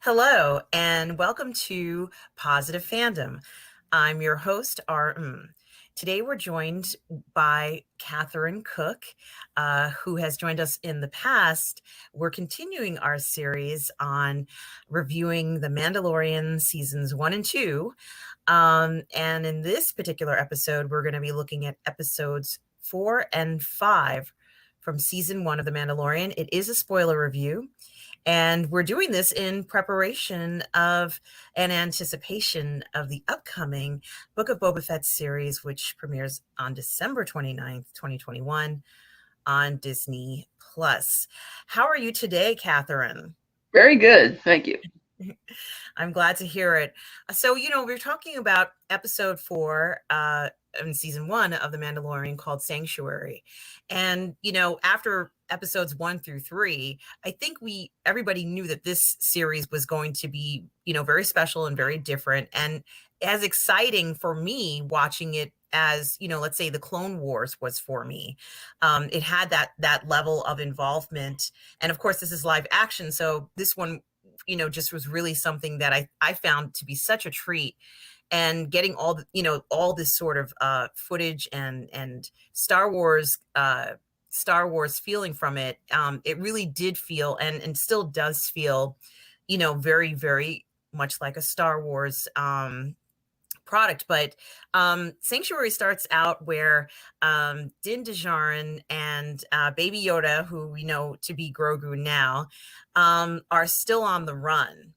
Hello, and welcome to Positive Fandom. I'm your host, Mmmm. Today we're joined by Catherine Cooke, who has joined us in the past. We're continuing our series on reviewing The Mandalorian seasons 1 and 2. And in this particular episode, we're going to be looking at episodes 4 and 5 from season 1 of The Mandalorian. It is a spoiler review. And we're doing this in preparation of and anticipation of the upcoming Book of Boba Fett series, which premieres on December 29th, 2021 on Disney Plus. How are you today, Catherine? Very good. Thank you. I'm glad to hear it. So, we're talking about episode 4 in season 1 of The Mandalorian called Sanctuary. And, after episodes 1 through 3, I think everybody knew that this series was going to be, very special and very different. And as exciting for me watching it as, let's say the Clone Wars was for me. It had that level of involvement. And of course, this is live action. So this one just was really something that I found to be such a treat. And getting all this sort of footage and Star Wars feeling from it, it really did feel and still does feel, very, very much like a Star Wars product. But Sanctuary starts out where Din Djarin and Baby Yoda, who we know to be Grogu now, are still on the run.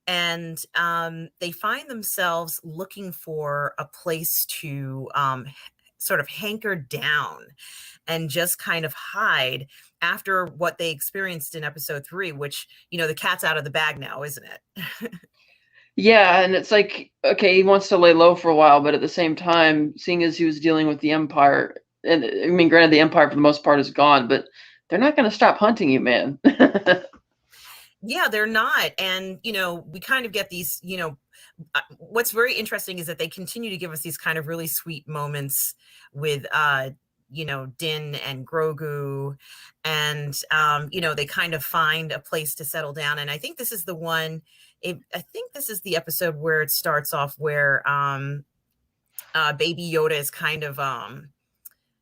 And they find themselves looking for a place to sort of hanker down and just kind of hide after what they experienced in episode 3, which, the cat's out of the bag now, isn't it? Yeah, and it's like, okay, he wants to lay low for a while, but at the same time, seeing as he was dealing with the Empire, and I mean, granted, the Empire for the most part is gone, but they're not going to stop hunting you, man. Yeah, they're not. And, we kind of get these, what's very interesting is that they continue to give us these kind of really sweet moments with, Din and Grogu. And, they kind of find a place to settle down. And I think this is the one, I think this is the episode where it starts off where Baby Yoda is kind of,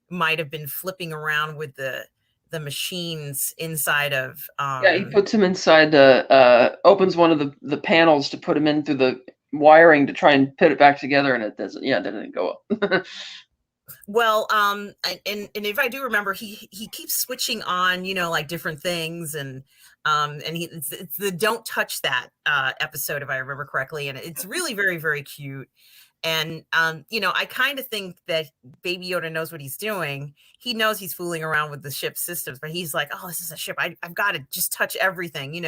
might have been flipping around with the machines inside of Yeah, he puts him inside opens one of the panels to put him in through the wiring to try and put it back together, and it doesn't. Yeah, it didn't go up. Well, and if I do remember, he keeps switching on, like different things, and it's the "Don't Touch That" episode, if I remember correctly, and it's really very, very cute. And I kind of think that Baby Yoda knows what he's doing. He knows he's fooling around with the ship's systems, but he's like, "Oh, this is a ship. I've got to just touch everything,"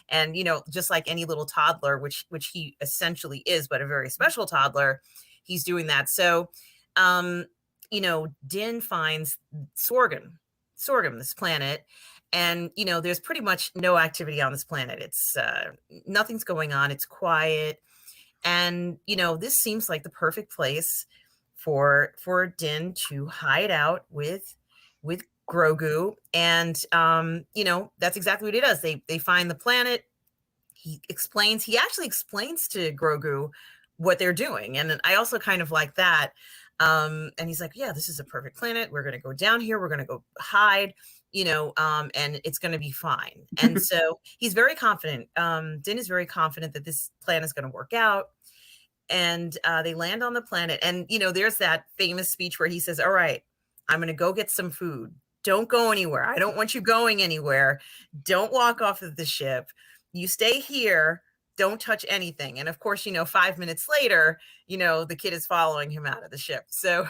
And just like any little toddler, which he essentially is, but a very special toddler, he's doing that. So, Din finds Sorghum, this planet, and there's pretty much no activity on this planet. It's nothing's going on. It's quiet. And this seems like the perfect place for Din to hide out with Grogu. And that's exactly what he does. They find the planet. He actually explains to Grogu what they're doing. And I also kind of like that. And he's like, "Yeah, this is a perfect planet. We're going to go down here. We're going to go hide, and it's going to be fine." And so he's very confident. Din is very confident that this plan is going to work out. And they land on the planet. And, there's that famous speech where he says, "All right, I'm going to go get some food. Don't go anywhere. I don't want you going anywhere. Don't walk off of the ship. You stay here. Don't touch anything." And of course, 5 minutes later, the kid is following him out of the ship. So,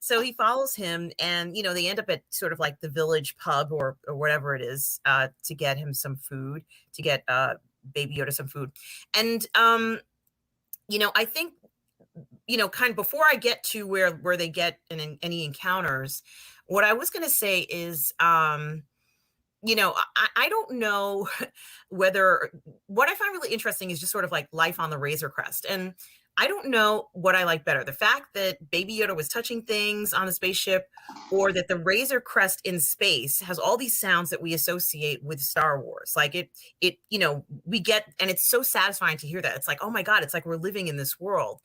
so he follows him, and, they end up at sort of like the village pub or whatever it is, to get him some food, to get Baby Yoda some food. And, I think, kind of before I get to where they get in any encounters, what I was going to say is, I don't know whether what I find really interesting is just sort of like life on the Razor Crest. And I don't know what I like better. The fact that Baby Yoda was touching things on the spaceship, or that the Razor Crest in space has all these sounds that we associate with Star Wars. Like we get, and it's so satisfying to hear that. It's like, oh my God, it's like we're living in this world.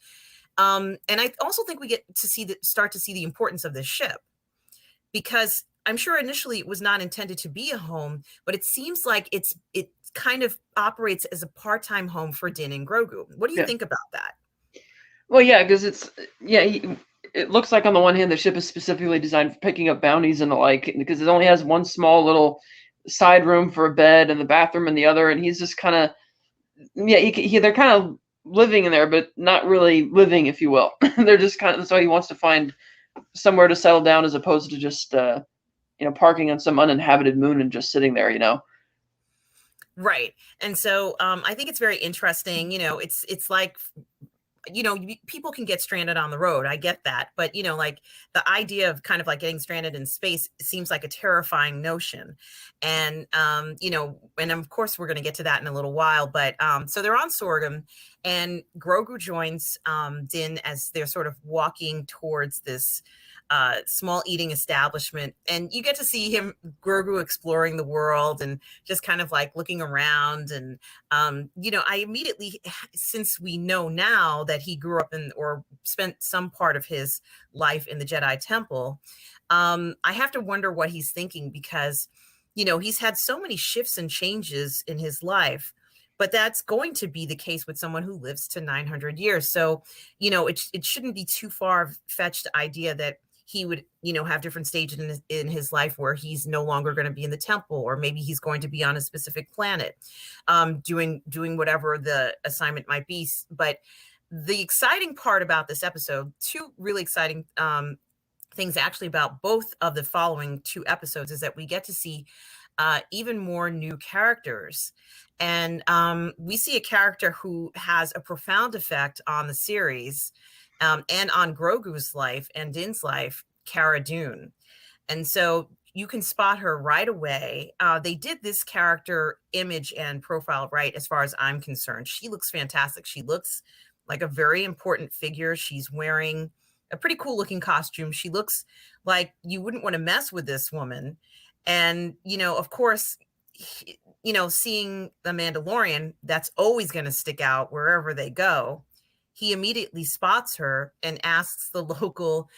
And I also think we get to start to see the importance of this ship, because I'm sure initially it was not intended to be a home, but it seems like it kind of operates as a part-time home for Din and Grogu. What do you Yeah. think about that? Well, yeah, because it looks like on the one hand the ship is specifically designed for picking up bounties and the like, because it only has one small little side room for a bed and the bathroom in the other, and he's just kind of they're kind of living in there, but not really living, if you will. They're just kind of, so he wants to find somewhere to settle down as opposed to just parking on some uninhabited moon and just sitting there. Right. And so I think it's very interesting. It's like, people can get stranded on the road. I get that. But, like the idea of kind of like getting stranded in space seems like a terrifying notion. And, and of course, we're going to get to that in a little while. But so they're on Sorghum, and Grogu joins Din as they're sort of walking towards this small eating establishment, and you get to see Grogu exploring the world and just kind of like looking around. And I immediately, since we know now that he grew up in, or spent some part of his life in the Jedi Temple, I have to wonder what he's thinking, because he's had so many shifts and changes in his life. But that's going to be the case with someone who lives to 900 years. So, it shouldn't be too far fetched idea that he would, have different stages in his life where he's no longer going to be in the temple, or maybe he's going to be on a specific planet, doing whatever the assignment might be. But the exciting part about this episode, two really exciting things actually about both of the following two episodes, is that we get to see even more new characters. And we see a character who has a profound effect on the series, and on Grogu's life and Din's life, Cara Dune. And so you can spot her right away. They did this character image and profile right, as far as I'm concerned. She looks fantastic. She looks like a very important figure. She's wearing a pretty cool looking costume. She looks like you wouldn't want to mess with this woman. And, of course, seeing the Mandalorian, that's always going to stick out wherever they go. He immediately spots her and asks the local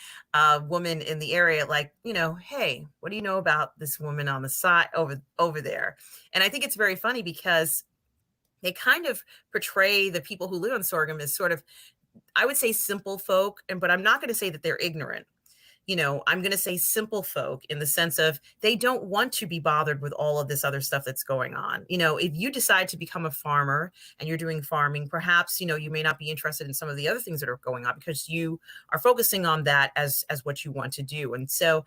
woman in the area, like, hey, what do you know about this woman on the side over there? And I think it's very funny, because they kind of portray the people who live on Sorghum as sort of, I would say, simple folk, but I'm not going to say that they're ignorant. I'm going to say simple folk, in the sense of they don't want to be bothered with all of this other stuff that's going on. If you decide to become a farmer and you're doing farming, perhaps, you may not be interested in some of the other things that are going on, because you are focusing on that as what you want to do. And so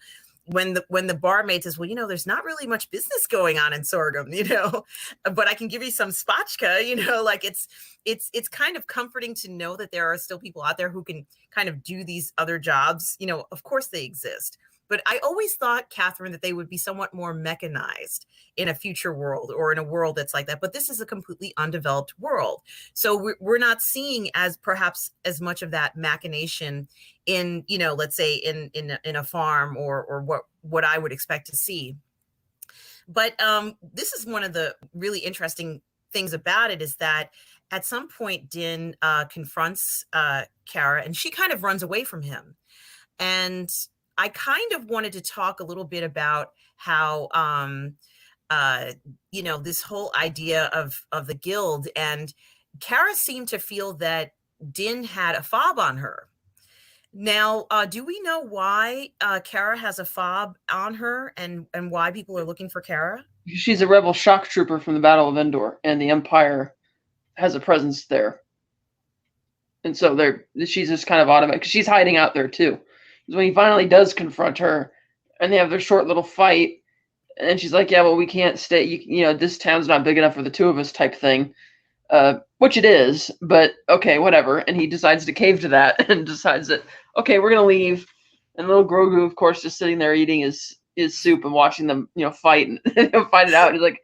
when the barmaid says, well, there's not really much business going on in Sorghum, but I can give you some spotchka, like it's kind of comforting to know that there are still people out there who can kind of do these other jobs. Of course they exist. But I always thought, Catherine, that they would be somewhat more mechanized in a future world, or in a world that's like that. But this is a completely undeveloped world. So we're not seeing perhaps as much of that machination in, let's say in a farm, or what I would expect to see. But this is one of the really interesting things about it, is that at some point Din confronts Cara, and she kind of runs away from him. And I kind of wanted to talk a little bit about how, this whole idea of the guild, and Cara seemed to feel that Din had a fob on her. Now, do we know why Cara has a fob on her, and why people are looking for Cara? She's a rebel shock trooper from the Battle of Endor, and the Empire has a presence there. And so she's just kind of automatic, because she's hiding out there too. Because when he finally does confront her, and they have their short little fight, and she's like, yeah, well, we can't stay, this town's not big enough for the two of us, type thing. Which it is, but okay, whatever. And he decides to cave to that, and decides that, okay, we're gonna leave. And little Grogu, of course, just sitting there eating his soup and watching them, fight and fight it out. And he's like,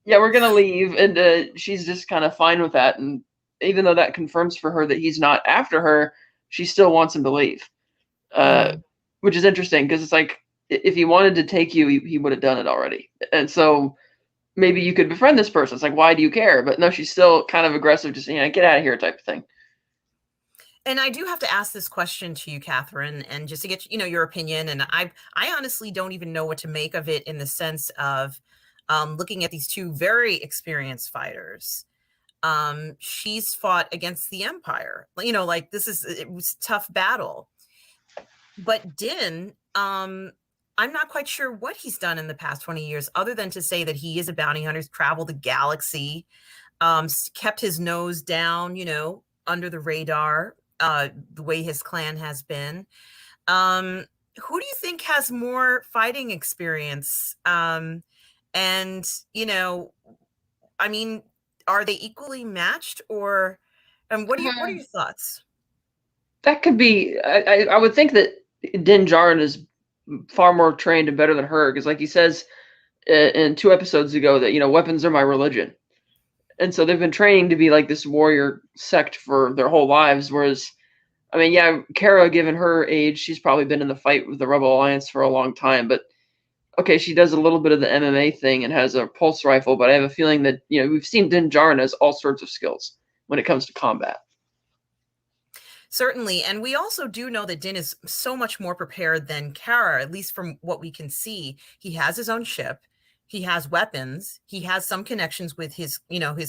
yeah, we're gonna leave. And she's just kind of fine with that. And even though that confirms for her that he's not after her, she still wants him to leave. Uh, Mhm. which is interesting because it's like if he wanted to take you, he would have done it already. And so maybe you could befriend this person. It's like, why do you care? But no, she's still kind of aggressive, just get out of here type of thing. And I do have to ask this question to you, Catherine, and just to get your opinion. And I honestly don't even know what to make of it in the sense of looking at these two very experienced fighters. She's fought against the Empire. Like it was a tough battle. But Din, I'm not quite sure what he's done in the past 20 years, other than to say that he is a bounty hunter, he's traveled the galaxy, kept his nose down, under the radar, the way his clan has been. Who do you think has more fighting experience? And, I mean, are they equally matched, or what are your thoughts? That could be. I would think that Din Djarin is far more trained and better than her because, like he says in 2 episodes ago, that weapons are my religion, and so they've been training to be like this warrior sect for their whole lives. Whereas, I mean, yeah, Kara, given her age, she's probably been in the fight with the Rebel Alliance for a long time. But okay, she does a little bit of the MMA thing and has a pulse rifle. But I have a feeling that we've seen Din Djarin has all sorts of skills when it comes to combat. Certainly. And we also do know that Din is so much more prepared than Kara, at least from what we can see. He has his own ship. He has weapons. He has some connections with his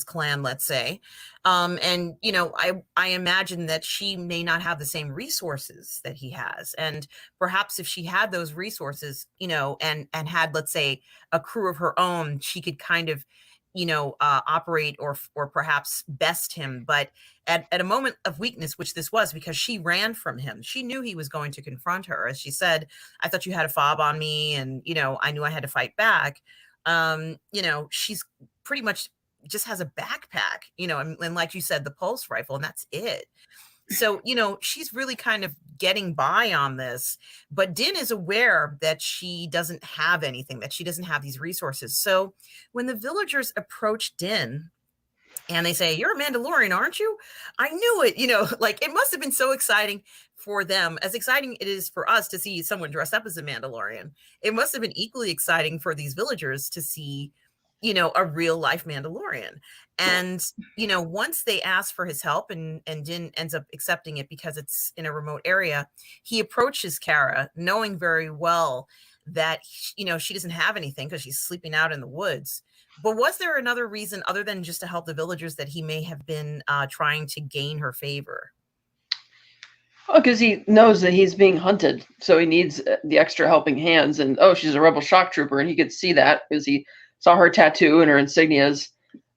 clan, let's say. And I imagine that she may not have the same resources that he has. And perhaps if she had those resources, and had, let's say, a crew of her own, she could kind of, operate or perhaps best him. But at a moment of weakness, which this was, because she ran from him. She knew he was going to confront her. As she said, I thought you had a fob on me, and, I knew I had to fight back. She's pretty much just has a backpack, and like you said, the pulse rifle, and that's it. So, she's really kind of getting by on this, but Din is aware that she doesn't have anything, that she doesn't have these resources. So when the villagers approach Din, and they say, "You're a Mandalorian, aren't you?" I knew it, like it must have been so exciting for them, as exciting it is for us to see someone dressed up as a Mandalorian. It must have been equally exciting for these villagers to see, a real life Mandalorian. And, once they ask for his help, and Din ends up accepting it because it's in a remote area, he approaches Kara, knowing very well that, she doesn't have anything because she's sleeping out in the woods. But was there another reason other than just to help the villagers that he may have been trying to gain her favor? Oh, because he knows that he's being hunted, so he needs the extra helping hands. And oh, she's a rebel shock trooper, and he could see that because he saw her tattoo and her insignias.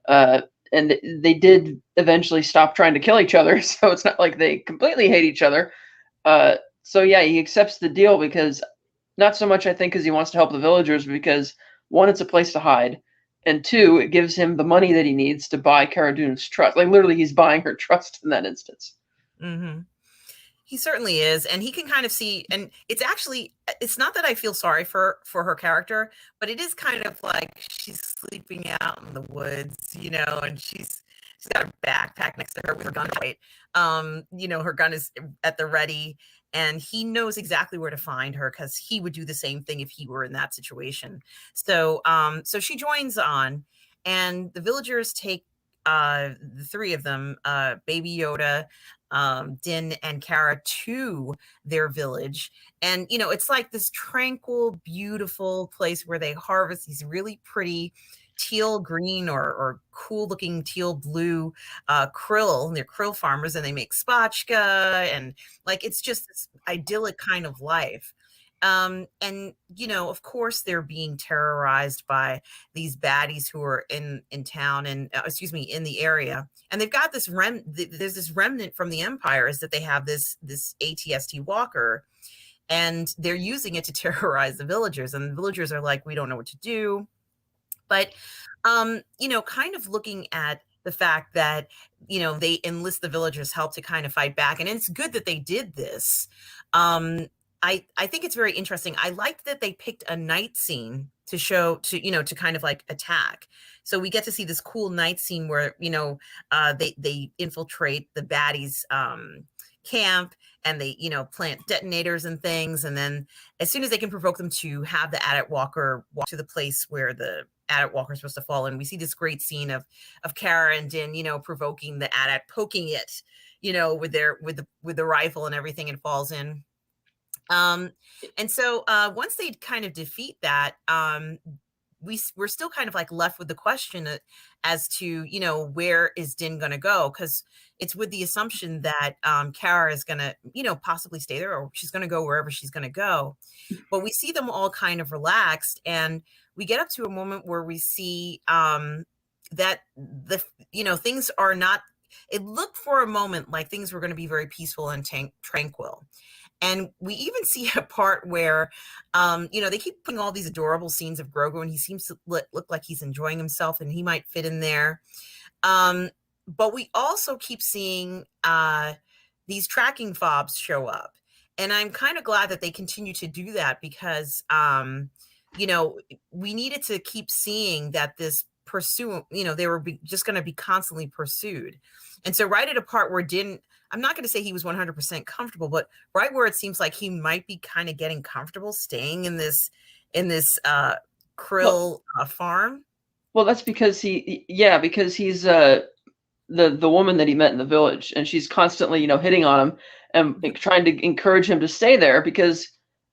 Uh, and they did eventually stop trying to kill each other, so it's not like they completely hate each other. So yeah, he accepts the deal because not so much I think because he wants to help the villagers, because one, it's a place to hide, and two, it gives him the money that he needs to buy Cara Dune's trust. Like literally, he's buying her trust in that instance. Hmm. He certainly is, and he can kind of see, and it's not that I feel sorry for her character, but it is kind of like she's sleeping out in the woods, and she's got a backpack next to her with her gun, right? Her gun is at the ready, and he knows exactly where to find her because he would do the same thing if he were in that situation. So she joins on, and the villagers take the three of them, Baby Yoda, Din and Kara, to their village. And, it's like this tranquil, beautiful place where they harvest these really pretty teal green or cool looking teal blue krill. And they're krill farmers, and they make spatchka, and like it's just this idyllic kind of life. And of course they're being terrorized by these baddies who are in town, and excuse me, in the area. And they've got there's this remnant from the Empire, is that they have this ATST walker, and they're using it to terrorize the villagers. And the villagers are like, we don't know what to do. But kind of looking at the fact that, they enlist the villagers' help to kind of fight back. And it's good that they did this. I think it's very interesting. I liked that they picked a night scene to show to kind of like attack. So we get to see this cool night scene where they infiltrate the baddies camp, and they plant detonators and things, and then as soon as they can provoke them to have the adit walker walk to the place where the adit walker is supposed to fall in, we see this great scene of Kara and Din provoking the adit, poking it with the rifle and everything, and falls in. And so once they kind of defeat that, we're still kind of like left with the question as to where is Din going to go, because it's with the assumption that Kara is going to possibly stay there, or she's going to go wherever she's going to go. But we see them all kind of relaxed, and we get up to a moment where we see that the things are not. It looked for a moment like things were going to be very peaceful and tranquil. And we even see a part where, they keep putting all these adorable scenes of Grogu, and he seems to look like he's enjoying himself, and he might fit in there. But we also keep seeing these tracking fobs show up. And I'm kind of glad that they continue to do that, because, we needed to keep seeing that this pursuit, they were just going to be constantly pursued. And so right at a part where I'm not going to say he was 100% comfortable, but right where it seems like he might be kind of getting comfortable staying in this krill farm. Well, that's because because he's the woman that he met in the village, and she's constantly hitting on him and trying to encourage him to stay there, because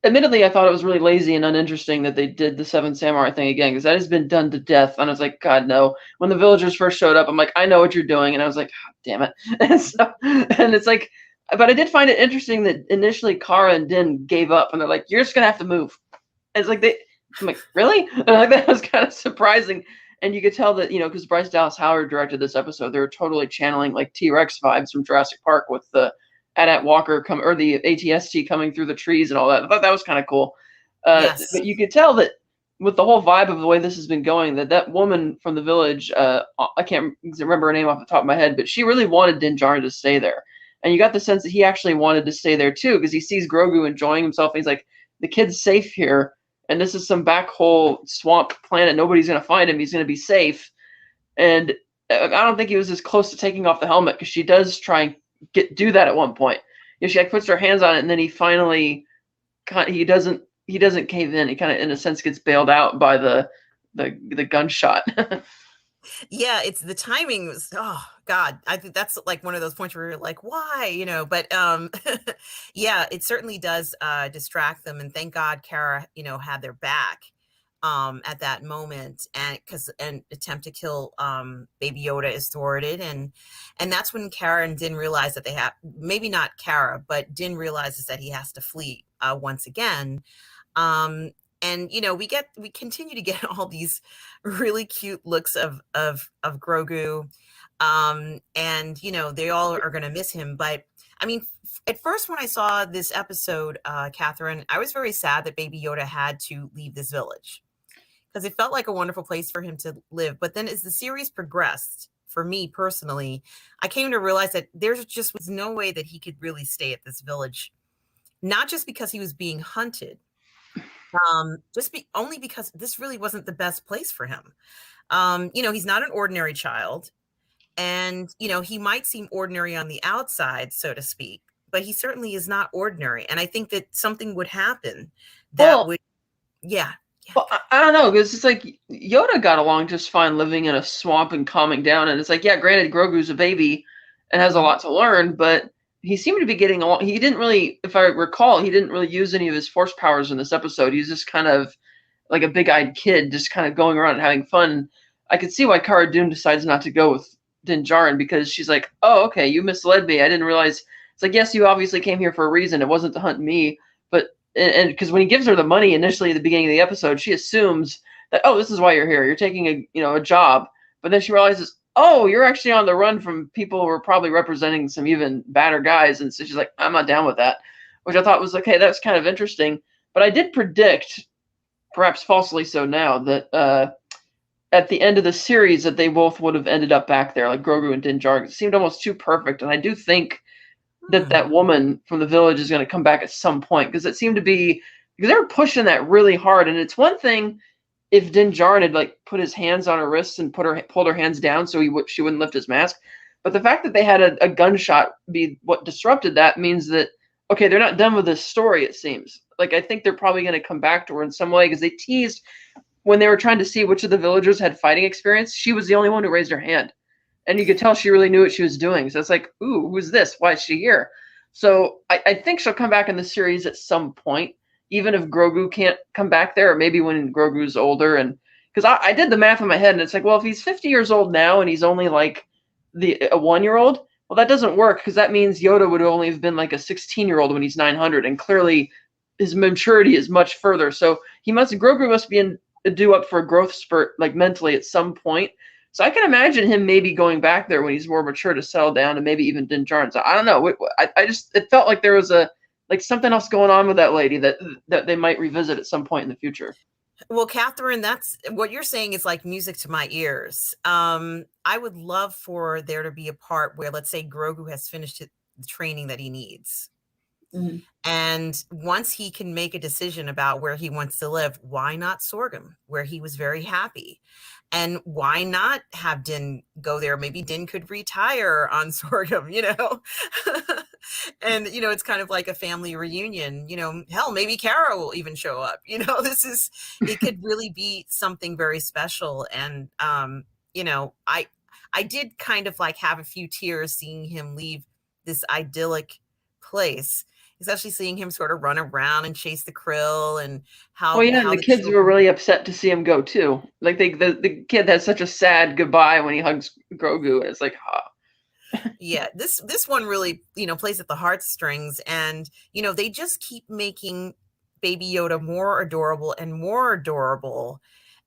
admittedly I thought it was really lazy and uninteresting that they did the Seven Samurai thing again, because that has been done to death. And I was like, God, no. When the villagers first showed up, I'm like, I know what you're doing. And I was like, oh, damn it. And it's like, but I did find it interesting that initially Kara and Din gave up, and they're like, you're just going to have to move. And it's like, I'm like, really? And like, that was kind of surprising. And you could tell that, because Bryce Dallas Howard directed this episode, they were totally channeling like T-Rex vibes from Jurassic Park with the AT-AT Walker or the ATST coming through the trees and all that. I thought that was kind of cool. Yes. But you could tell that with the whole vibe of the way this has been going, that woman from the village, I can't remember her name off the top of my head, but she really wanted Din Djarin to stay there. And you got the sense that he actually wanted to stay there too, because he sees Grogu enjoying himself. And he's like, the kid's safe here, and this is some back hole swamp planet. Nobody's going to find him. He's going to be safe. And I don't think he was as close to taking off the helmet, because she does try and do that at one point. She like puts her hands on it, and then he finally he doesn't cave in. He kind of in a sense gets bailed out by the gunshot. Yeah, it's the timing was, oh God, I think that's like one of those points where you're like, why, but yeah, it certainly does distract them, and thank God Kara had their back at that moment, and because an attempt to kill Baby Yoda is thwarted, and that's when Kara and Din realize that they have, maybe not Kara, but Din realizes that he has to flee once again. And we continue to get all these really cute looks of Grogu, and they all are going to miss him. But I mean, at first when I saw this episode, Catherine, I was very sad that Baby Yoda had to leave this village, because it felt like a wonderful place for him to live. But then as the series progressed, for me personally, I came to realize that there just was no way that he could really stay at this village, not just because he was being hunted, only because this really wasn't the best place for him. He's not an ordinary child, and he might seem ordinary on the outside, so to speak, but he certainly is not ordinary. And I think that something would happen that would, yeah. Well, I don't know, because it's like Yoda got along just fine living in a swamp and calming down, and it's like, yeah, granted, Grogu's a baby and has a lot to learn, but he seemed to be getting along. He didn't really, if I recall, he didn't really use any of his force powers in this episode. He was just kind of like a big-eyed kid, just kind of going around and having fun. I could see why Cara Dune decides not to go with Din Djarin, because she's like, oh, okay, you misled me. I didn't realize. It's like, yes, you obviously came here for a reason. It wasn't to hunt me, but and because when he gives her the money initially at the beginning of the episode, she assumes that, oh, this is why you're here. You're taking a job. But then she realizes, oh, you're actually on the run from people who are probably representing some even badder guys. And so she's like, I'm not down with that, which I thought was, okay, that's kind of interesting. But I did predict, perhaps falsely so now, that at the end of the series that they both would have ended up back there, like Grogu and Din Djarin. It seemed almost too perfect. And I do think that woman from the village is going to come back at some point, because it seemed to be, because they were pushing that really hard. And it's one thing if Din Djarin had like put his hands on her wrists and pulled her hands down so she wouldn't lift his mask. But the fact that they had a gunshot be what disrupted that means that okay, they're not done with this story. It seems like I think they're probably going to come back to her in some way because they teased when they were trying to see which of the villagers had fighting experience. She was the only one who raised her hand, and you could tell she really knew what she was doing. So it's like, ooh, who's this? Why is she here? So I think she'll come back in the series at some point, even if Grogu can't come back there, or maybe when Grogu's older. And because I did the math in my head, and it's like, well, if he's 50 years old now and he's only like a 1-year-old, well, that doesn't work because that means Yoda would only have been like a 16-year-old when he's 900, and clearly his maturity is much further. So Grogu must be due up for a growth spurt, like mentally at some point. So I can imagine him maybe going back there when he's more mature to settle down, and maybe even Din Djarin. So I don't know. It felt like there was like something else going on with that lady that they might revisit at some point in the future. Well, Catherine, that's what you're saying is like music to my ears. I would love for there to be a part where, let's say, Grogu has finished the training that he needs. Mm-hmm. And once he can make a decision about where he wants to live, why not Sorghum, where he was very happy? And why not have Din go there? Maybe Din could retire on Sorghum, and, it's kind of like a family reunion, hell, maybe Kara will even show up, it could really be something very special. And, I did kind of like have a few tears seeing him leave this idyllic place, especially seeing him sort of run around and chase the krill, and Oh yeah, and how the the kids were children. really upset to see him go too. Like the kid has such a sad goodbye when he hugs Grogu, and it's like, Yeah, this one really, plays at the heartstrings, and they just keep making Baby Yoda more adorable and more adorable.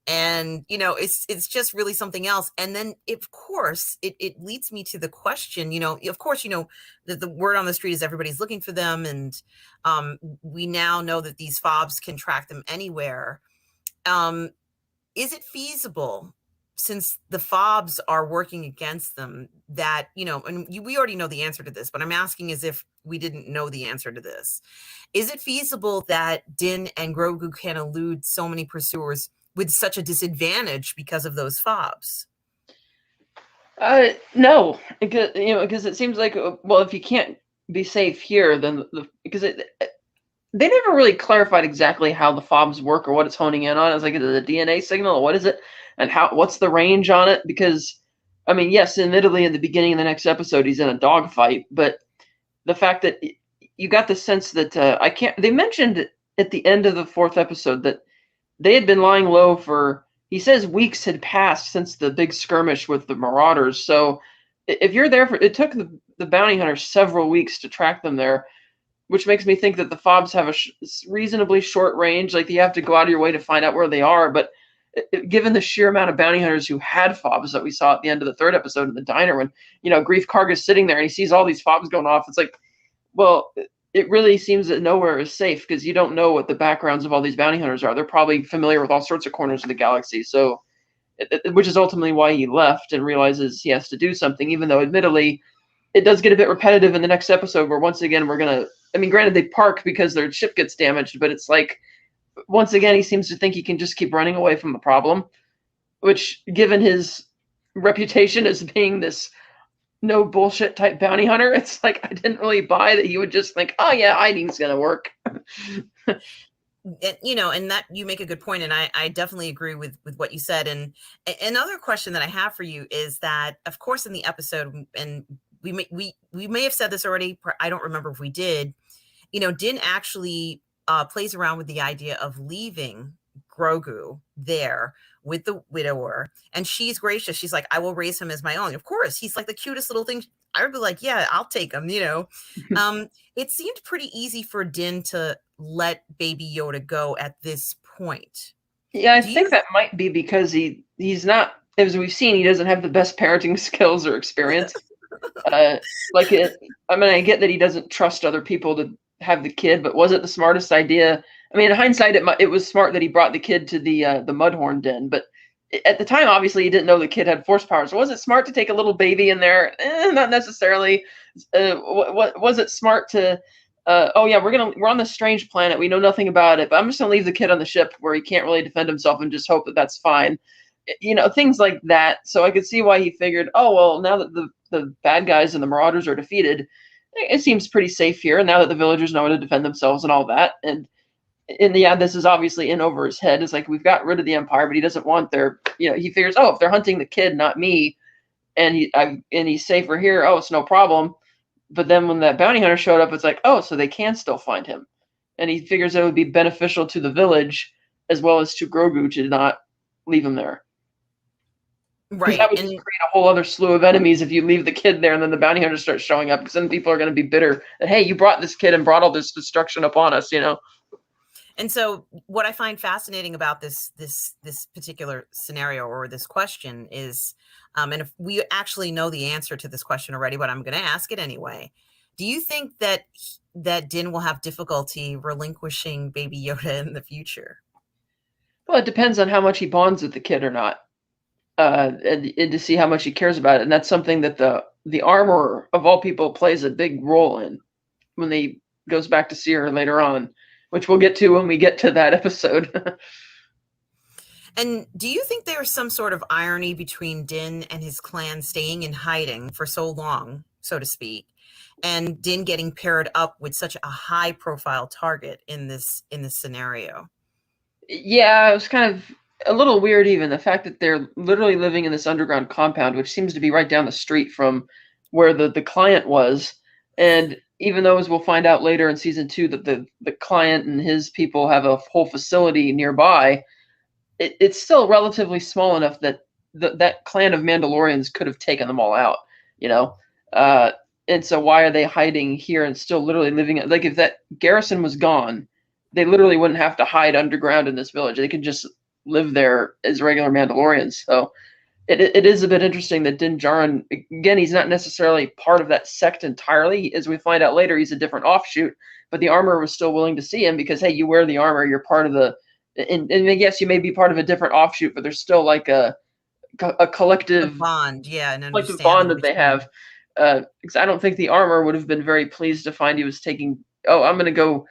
And it's just really something else. And then of course it leads me to the question, of course, the word on the street is everybody's looking for them, and we now know that these fobs can track them anywhere. Is it feasible, since the fobs are working against them, that and we already know the answer to this, but I'm asking as if we didn't know the answer to this. Is it feasible that Din and Grogu can elude so many pursuers with such a disadvantage because of those fobs? No, because it seems like, well, if you can't be safe here, then because they never really clarified exactly how the fobs work or what it's honing in on. It's like, is it a DNA signal or what is it, and what's the range on it? Because I mean, yes, admittedly, in the beginning of the next episode, he's in a dogfight, but the fact that you got the sense that I can't. They mentioned at the end of the 4th episode that they had been lying low for, he says, weeks had passed since the big skirmish with the Marauders. So if you're there it took the bounty hunters several weeks to track them there, which makes me think that the fobs have a reasonably short range. Like, you have to go out of your way to find out where they are. But given the sheer amount of bounty hunters who had fobs that we saw at the end of the 3rd episode in the diner, when Grief Karga's sitting there and he sees all these fobs going off, it's like, well, it really seems that nowhere is safe because you don't know what the backgrounds of all these bounty hunters are. They're probably familiar with all sorts of corners of the galaxy. So, which is ultimately why he left and realizes he has to do something, even though admittedly it does get a bit repetitive in the next episode where once again we're going to, I mean, granted they park because their ship gets damaged, but it's like, once again, he seems to think he can just keep running away from the problem, which, given his reputation as being this no bullshit type bounty hunter, it's like I didn't really buy that he would just think, oh yeah, hiding's gonna work. And that, you make a good point, and I definitely agree with what you said. And another question that I have for you is that, of course, in the episode, and we may have said this already, I don't remember if we did, Din actually plays around with the idea of leaving Grogu there with the widower, and she's gracious. She's like, I will raise him as my own. Of course, he's like the cutest little thing. I would be like, yeah, I'll take him. It seemed pretty easy for Din to let Baby Yoda go at this point. Yeah, I think that might be because he's not, as we've seen, he doesn't have the best parenting skills or experience. I mean, I get that he doesn't trust other people to have the kid, but was it the smartest idea? I mean, in hindsight, it was smart that he brought the kid to the Mudhorn den, but at the time, obviously, he didn't know the kid had force powers. So was it smart to take a little baby in there? Not necessarily. Was it smart to oh yeah, we're on this strange planet. We know nothing about it, but I'm just gonna leave the kid on the ship where he can't really defend himself and just hope that that's fine. Things like that. So I could see why he figured, oh well, now that the bad guys and the Marauders are defeated, it seems pretty safe here. And now that the villagers know how to defend themselves and all that, and yeah, this is obviously in over his head. It's like we've got rid of the Empire, but he doesn't want their. He figures, oh, if they're hunting the kid, not me, and he's safer here. Oh, it's no problem. But then when that bounty hunter showed up, it's like, oh, so they can still find him, and he figures it would be beneficial to the village as well as to Grogu to not leave him there, because Right. that would just And create a whole other slew of enemies if you leave the kid there and then the bounty hunter starts showing up. Because then people are going to be bitter that, hey, you brought this kid and brought all this destruction upon us. And so what I find fascinating about this particular scenario or this question is, and if we actually know the answer to this question already, but I'm going to ask it anyway. Do you think that that Din will have difficulty relinquishing Baby Yoda in the future? Well, it depends on how much he bonds with the kid or not, and to see how much he cares about it. And that's something that the armorer of all people plays a big role in when he goes back to see her later on, which we'll get to when we get to that episode. And do you think there's some sort of irony between Din and his clan staying in hiding for so long, so to speak, and Din getting paired up with such a high profile target in this scenario? Yeah, it was kind of a little weird, even the fact that they're literally living in this underground compound, which seems to be right down the street from where the client was. And even though, as we'll find out later in season 2, that the client and his people have a whole facility nearby, it's still relatively small enough that that clan of Mandalorians could have taken them all out, you know. Uh, and so why are they hiding here and still literally living? Like if that garrison was gone, they literally wouldn't have to hide underground in this village. They could just live there as regular Mandalorians. So it is a bit interesting that Din Djarin, again, he's not necessarily part of that sect entirely. As we find out later, he's a different offshoot, but the armor was still willing to see him because, hey, you wear the armor, you're part of the, and yes, you may be part of a different offshoot, but there's still like a A collective bond, yeah, an bond understanding that they between. have. Because I don't think the armor would have been very pleased to find he was taking. Oh, I'm gonna go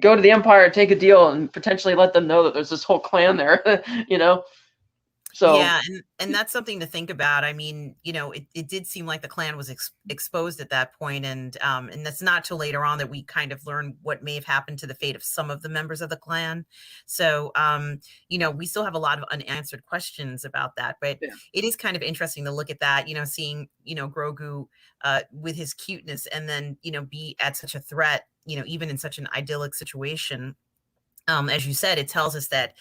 to the Empire, take a deal, and potentially let them know that there's this whole clan there. you know. So Yeah, and that's something to think about. I mean, it did seem like the clan was exposed at that point, and that's not till later on that we kind of learn what may have happened to the fate of some of the members of the clan. So, we still have a lot of unanswered questions about that, but yeah. it is kind of interesting to look at that. Seeing Grogu with his cuteness, and then be at such a threat. Even in such an idyllic situation, as you said, it tells us that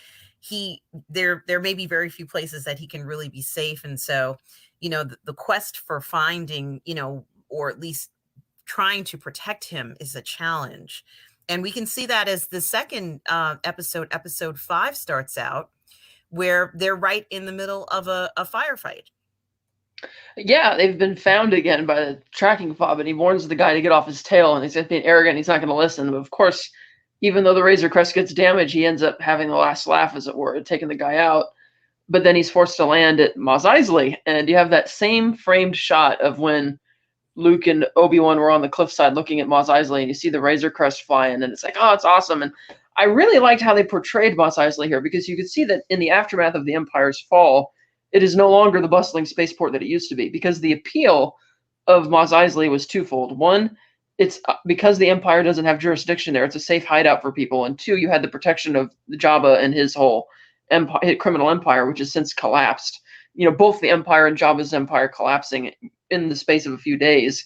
there may be very few places that he can really be safe. And so, the quest for finding, or at least trying to protect him is a challenge. And we can see that as the second episode 5 starts out, where they're right in the middle of a firefight. Yeah, they've been found again by the tracking fob, and he warns the guy to get off his tail, and he's being arrogant. He's not going to listen. But of course, even though the Razor Crest gets damaged, he ends up having the last laugh, as it were, taking the guy out. But then he's forced to land at Mos Eisley, and you have that same framed shot of when Luke and Obi-Wan were on the cliffside looking at Mos Eisley, and you see the Razor Crest flying, and it's like, oh, it's awesome. And I really liked how they portrayed Mos Eisley here, because you could see that in the aftermath of the Empire's fall, it is no longer the bustling spaceport that it used to be, because the appeal of Mos Eisley was twofold. One, it's because the Empire doesn't have jurisdiction there; it's a safe hideout for people. And two, you had the protection of Jabba and his whole criminal empire, which has since collapsed. Both the Empire and Jabba's empire collapsing in the space of a few days.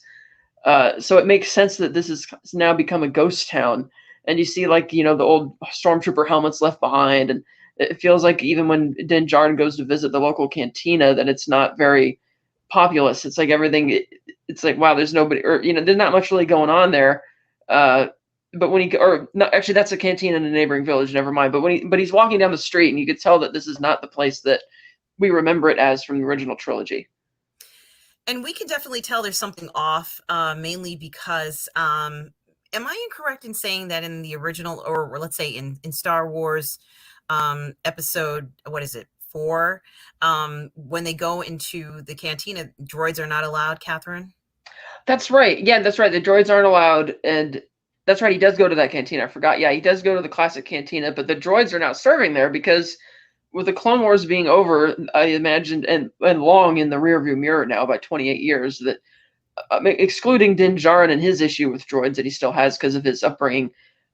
So it makes sense that this has now become a ghost town. And you see, the old stormtrooper helmets left behind, and it feels like even when Din Djarin goes to visit the local cantina, that it's not very populous. It's like everything. It's like, wow, there's nobody, or there's not much really going on there. But when or no, actually, that's a canteen in a neighboring village. Never mind. But he's walking down the street, and you could tell that this is not the place that we remember it as from the original trilogy. And we can definitely tell there's something off, mainly because, am I incorrect in saying that in the original, or let's say in Star Wars, episode, what is it, 4, when they go into the cantina, droids are not allowed, Catherine? That's right. Yeah, that's right. The droids aren't allowed, and That's right. He does go to that cantina. I forgot. Yeah, he does go to the classic cantina, but the droids are now serving there because with the Clone Wars being over, I imagined and long in the rearview mirror now by 28 years that excluding Din Djarin and his issue with droids that he still has because of his upbringing,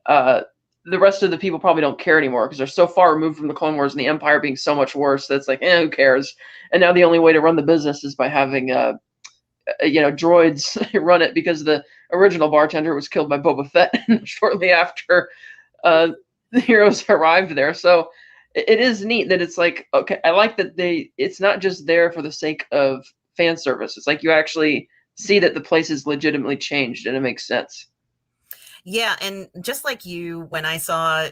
uh, the rest of the people probably don't care anymore because they're so far removed from the Clone Wars and the Empire being so much worse that's like, who cares? And now the only way to run the business is by having droids run it because the original bartender was killed by Boba Fett shortly after uh, the heroes arrived there. So it is neat that it's like, okay, I like that it's not just there for the sake of fan service. It's like you actually see that the place is legitimately changed and it makes sense. Yeah, and just like you, when I saw,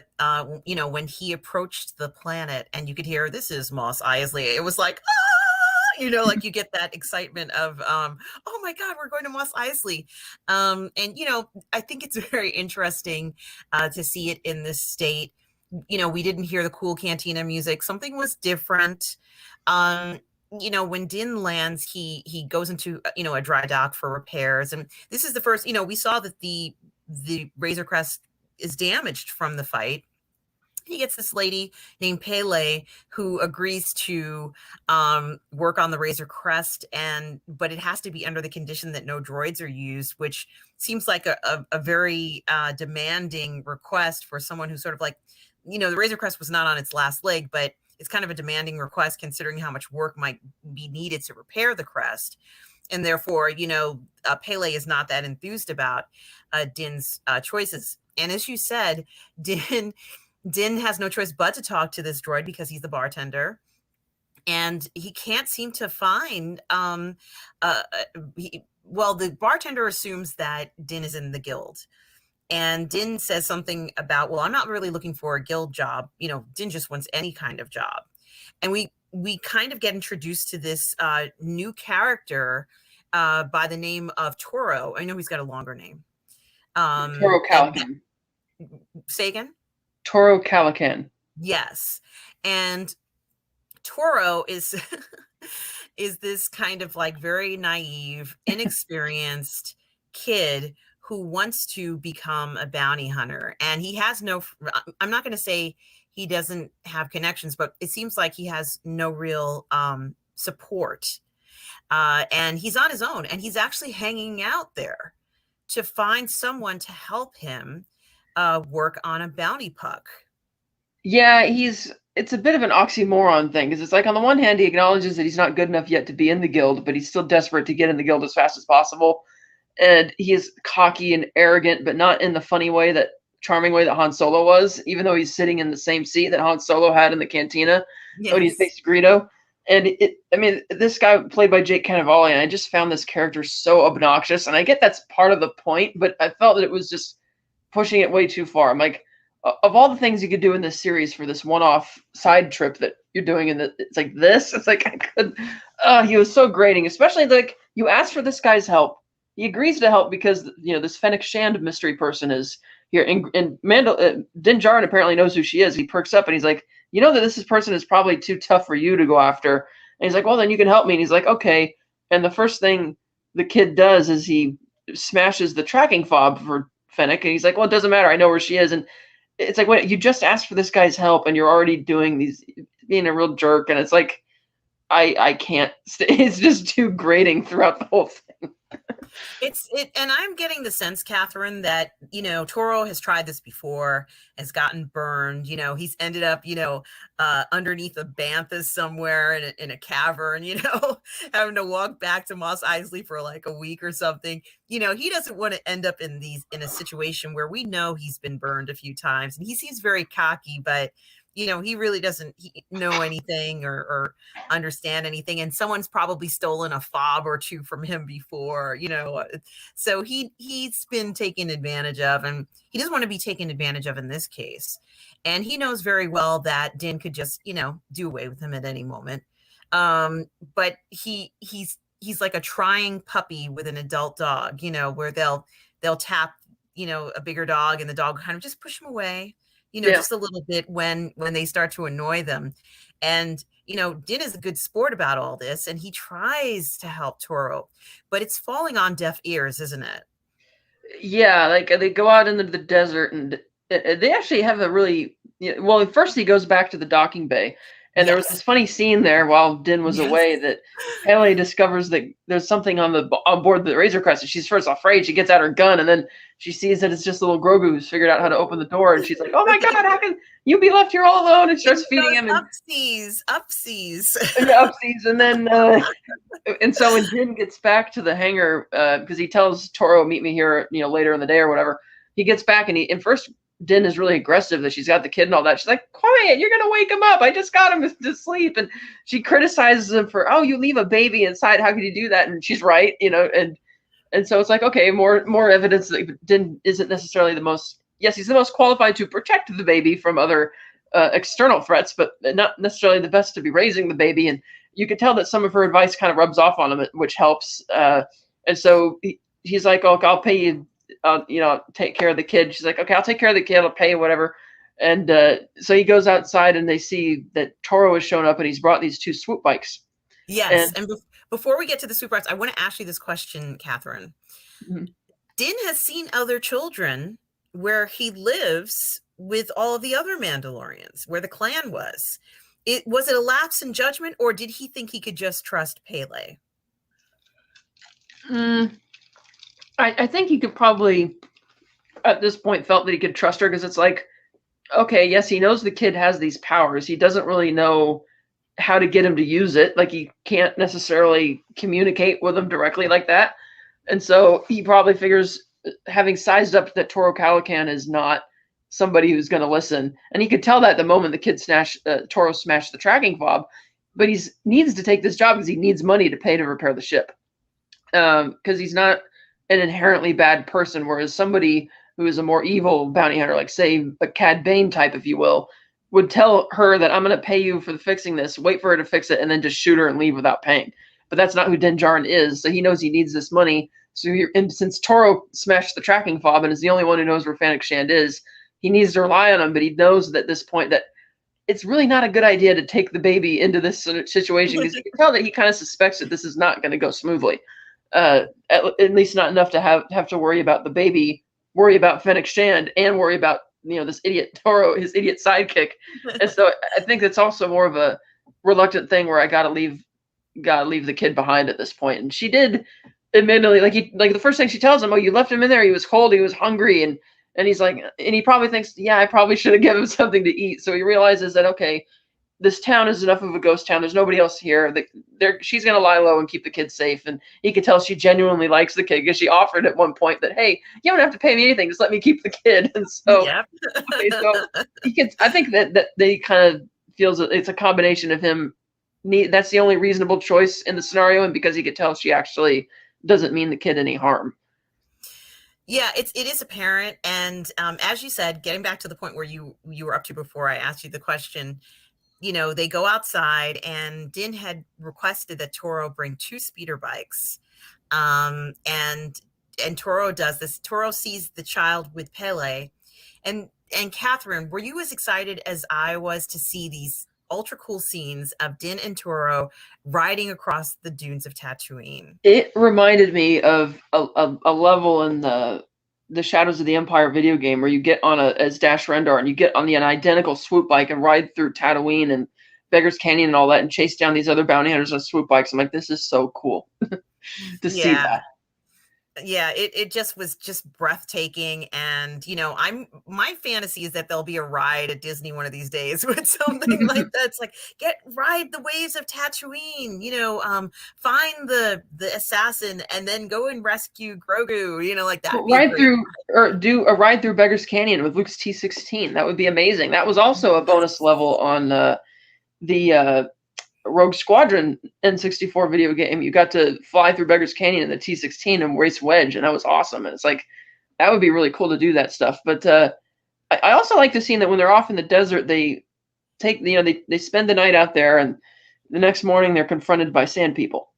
when he approached the planet and you could hear, "This is Moss Eisley," it was like, ah! Like you get that excitement of, "Oh my God, we're going to Moss Eisley." And, I think it's very interesting to see it in this state. We didn't hear the cool cantina music. Something was different. Um, when Din lands, he goes into, a dry dock for repairs. And this is the first, we saw that the Razor Crest is damaged from the fight. He gets this lady named Pele who agrees to work on the Razor Crest, but it has to be under the condition that no droids are used, which seems like a very demanding request for someone who's sort of like, the Razor Crest was not on its last leg, but it's kind of a demanding request considering how much work might be needed to repair the crest. And therefore, Pele is not that enthused about Din's choices. And as you said, Din has no choice but to talk to this droid because he's the bartender, and he can't seem to find. The bartender assumes that Din is in the guild, and Din says something about, "Well, I'm not really looking for a guild job. Din just wants any kind of job." And we kind of get introduced to this new character by the name of Toro. I know he's got a longer name. Toro And Calican. say again? Toro Calican. Yes. And Toro is is this kind of like very naive, inexperienced kid who wants to become a bounty hunter. And he has I'm not going to say he doesn't have connections, but it seems like he has no real support. And he's on his own, and he's actually hanging out there to find someone to help him work on a bounty puck. Yeah, it's a bit of an oxymoron thing because it's like on the one hand he acknowledges that he's not good enough yet to be in the guild, but he's still desperate to get in the guild as fast as possible. And he is cocky and arrogant, but not in the funny way that charming way that Han Solo was, even though he's sitting in the same seat that Han Solo had in the cantina when he Yes. faced Greedo. And this guy played by Jake Cannavale, and I just found this character so obnoxious. And I get that's part of the point, but I felt that it was just pushing it way too far. I'm like, of all the things you could do in this series for this one-off side trip that you're doing it's like this. It's like I could. He was so grating, especially like you asked for this guy's help. He agrees to help because this Fennec Shand mystery person is here, and Din Djarin apparently knows who she is. He perks up and he's like, you know that person is probably too tough for you to go after. And he's like, well, then you can help me. And he's like, okay. And the first thing the kid does is he smashes the tracking fob for Fennec, and he's like, well, it doesn't matter. I know where she is. And it's like, wait, you just asked for this guy's help, and you're already doing being a real jerk. And it's like, I can't. It's just too grating throughout the whole thing. And I'm getting the sense, Catherine, that Toro has tried this before, has gotten burned. He's ended up, underneath a bantha somewhere in a cavern. Having to walk back to Moss Eisley for like a week or something. He doesn't want to end up in a situation where we know he's been burned a few times, and he seems very cocky, but he really doesn't know anything or understand anything. And someone's probably stolen a fob or two from him before, so he's been taken advantage of, and he doesn't want to be taken advantage of in this case. And he knows very well that Din could just, do away with him at any moment. But he's like a trying puppy with an adult dog, where they'll tap, a bigger dog, and the dog kind of just push him away, Yeah. just a little bit when they start to annoy them. And, Din is a good sport about all this, and he tries to help Toro, but it's falling on deaf ears, isn't it? Yeah, like they go out into the desert, and they actually have a really, well. First, he goes back to the docking bay, and there was Yes. this funny scene there while Din was Yes. away that Pele discovers that there's something on board the Razor Crest, and she's first afraid. She gets out her gun, and then she sees that it's just little Grogu who's figured out how to open the door, and she's like, "Oh my God, how can you be left here all alone?" And And starts he feeding goes, him, and "Upsies, upsies." yeah, upsies, and then and so when Din gets back to the hangar, because he tells Toro, "Meet me here," later in the day or whatever. He gets back, and first Din is really aggressive that she's got the kid and all that. She's like, "Quiet! You're gonna wake him up. I just got him to sleep." And she criticizes him for, "Oh, you leave a baby inside. How could you do that?" And she's right, and so it's like, okay, more evidence that Din isn't necessarily the most. Yes, he's the most qualified to protect the baby from other external threats, but not necessarily the best to be raising the baby. And you can tell that some of her advice kind of rubs off on him, which helps. And so he's like, "Oh, I'll pay you. Take care of the kid." She's like, "Okay, I'll take care of the kid. I'll pay you whatever." And so he goes outside, and they see that Toro has shown up, and he's brought these two swoop bikes. Yes, And and before we get to the super arts, I want to ask you this question, Catherine. mhm. Din has seen other children where he lives with all of the other Mandalorians, where the clan was. Was it a lapse in judgment, or did he think he could just trust Pele? Mm, I think he could probably, at this point, felt that he could trust her, because it's like, okay, yes, he knows the kid has these powers. He doesn't really know how to get him to use it. Like, he can't necessarily communicate with him directly like that. And so he probably figures, having sized up that Toro Calican is not somebody who's going to listen. And he could tell that the moment the kid Toro smashed the tracking fob. But he needs to take this job because he needs money to pay to repair the ship. Because he's not an inherently bad person, whereas somebody who is a more evil bounty hunter, like, say, a Cad Bane type, if you will, would tell her that, "I'm going to pay you for fixing this, wait for her to fix it, and then just shoot her and leave without paying." But that's not who Din Djarin is, so he knows he needs this money. So and since Toro smashed the tracking fob and is the only one who knows where Fennec Shand is, he needs to rely on him, but he knows that at this point that it's really not a good idea to take the baby into this situation, because you can tell that he kind of suspects that this is not going to go smoothly. At least not enough to have to worry about the baby, worry about Fennec Shand, and worry about this idiot Toro, his idiot sidekick. And so I think that's also more of a reluctant thing where I gotta leave the kid behind at this point. And she did, admittedly, like the first thing she tells him, "Oh, you left him in there. He was cold. He was hungry." And he's like, and he probably thinks, "Yeah, I probably should have given him something to eat." So he realizes that, okay, this town is enough of a ghost town. There's nobody else here. She's going to lie low and keep the kid safe. And he could tell she genuinely likes the kid, because she offered at one point that, "Hey, you don't have to pay me anything. Just let me keep the kid." And so, Yep. okay, so I think that they kind of feels that it's a combination of him. That's the only reasonable choice in the scenario. And because he could tell she actually doesn't mean the kid any harm. Yeah, it is apparent. And as you said, getting back to the point where you were up to before I asked you the question, they go outside, and Din had requested that Toro bring 2 speeder bikes. And Toro does this. Toro sees the child with Pele. And Catherine, were you as excited as I was to see these ultra cool scenes of Din and Toro riding across the dunes of Tatooine? It reminded me of a level in the Shadows of the Empire video game where you get on as Dash Rendar, and you get on an identical swoop bike and ride through Tatooine and Beggar's Canyon and all that, and chase down these other bounty hunters on swoop bikes. I'm like, this is so cool to see Yeah. that. Yeah, it just was just breathtaking. And my fantasy is that there'll be a ride at Disney one of these days with something like that. It's like, ride the waves of Tatooine, find the assassin, and then go and rescue Grogu, like that would be a Ride great. through, or do a ride through Beggar's Canyon with Luke's T16. That would be amazing. That was also a bonus level on the Rogue Squadron N64 video game. You got to fly through Beggar's Canyon in the T16 and race Wedge, and that was awesome. And it's like, that would be really cool to do that stuff. But I also like the scene that when they're off in the desert, they take, they spend the night out there, and the next morning they're confronted by sand people.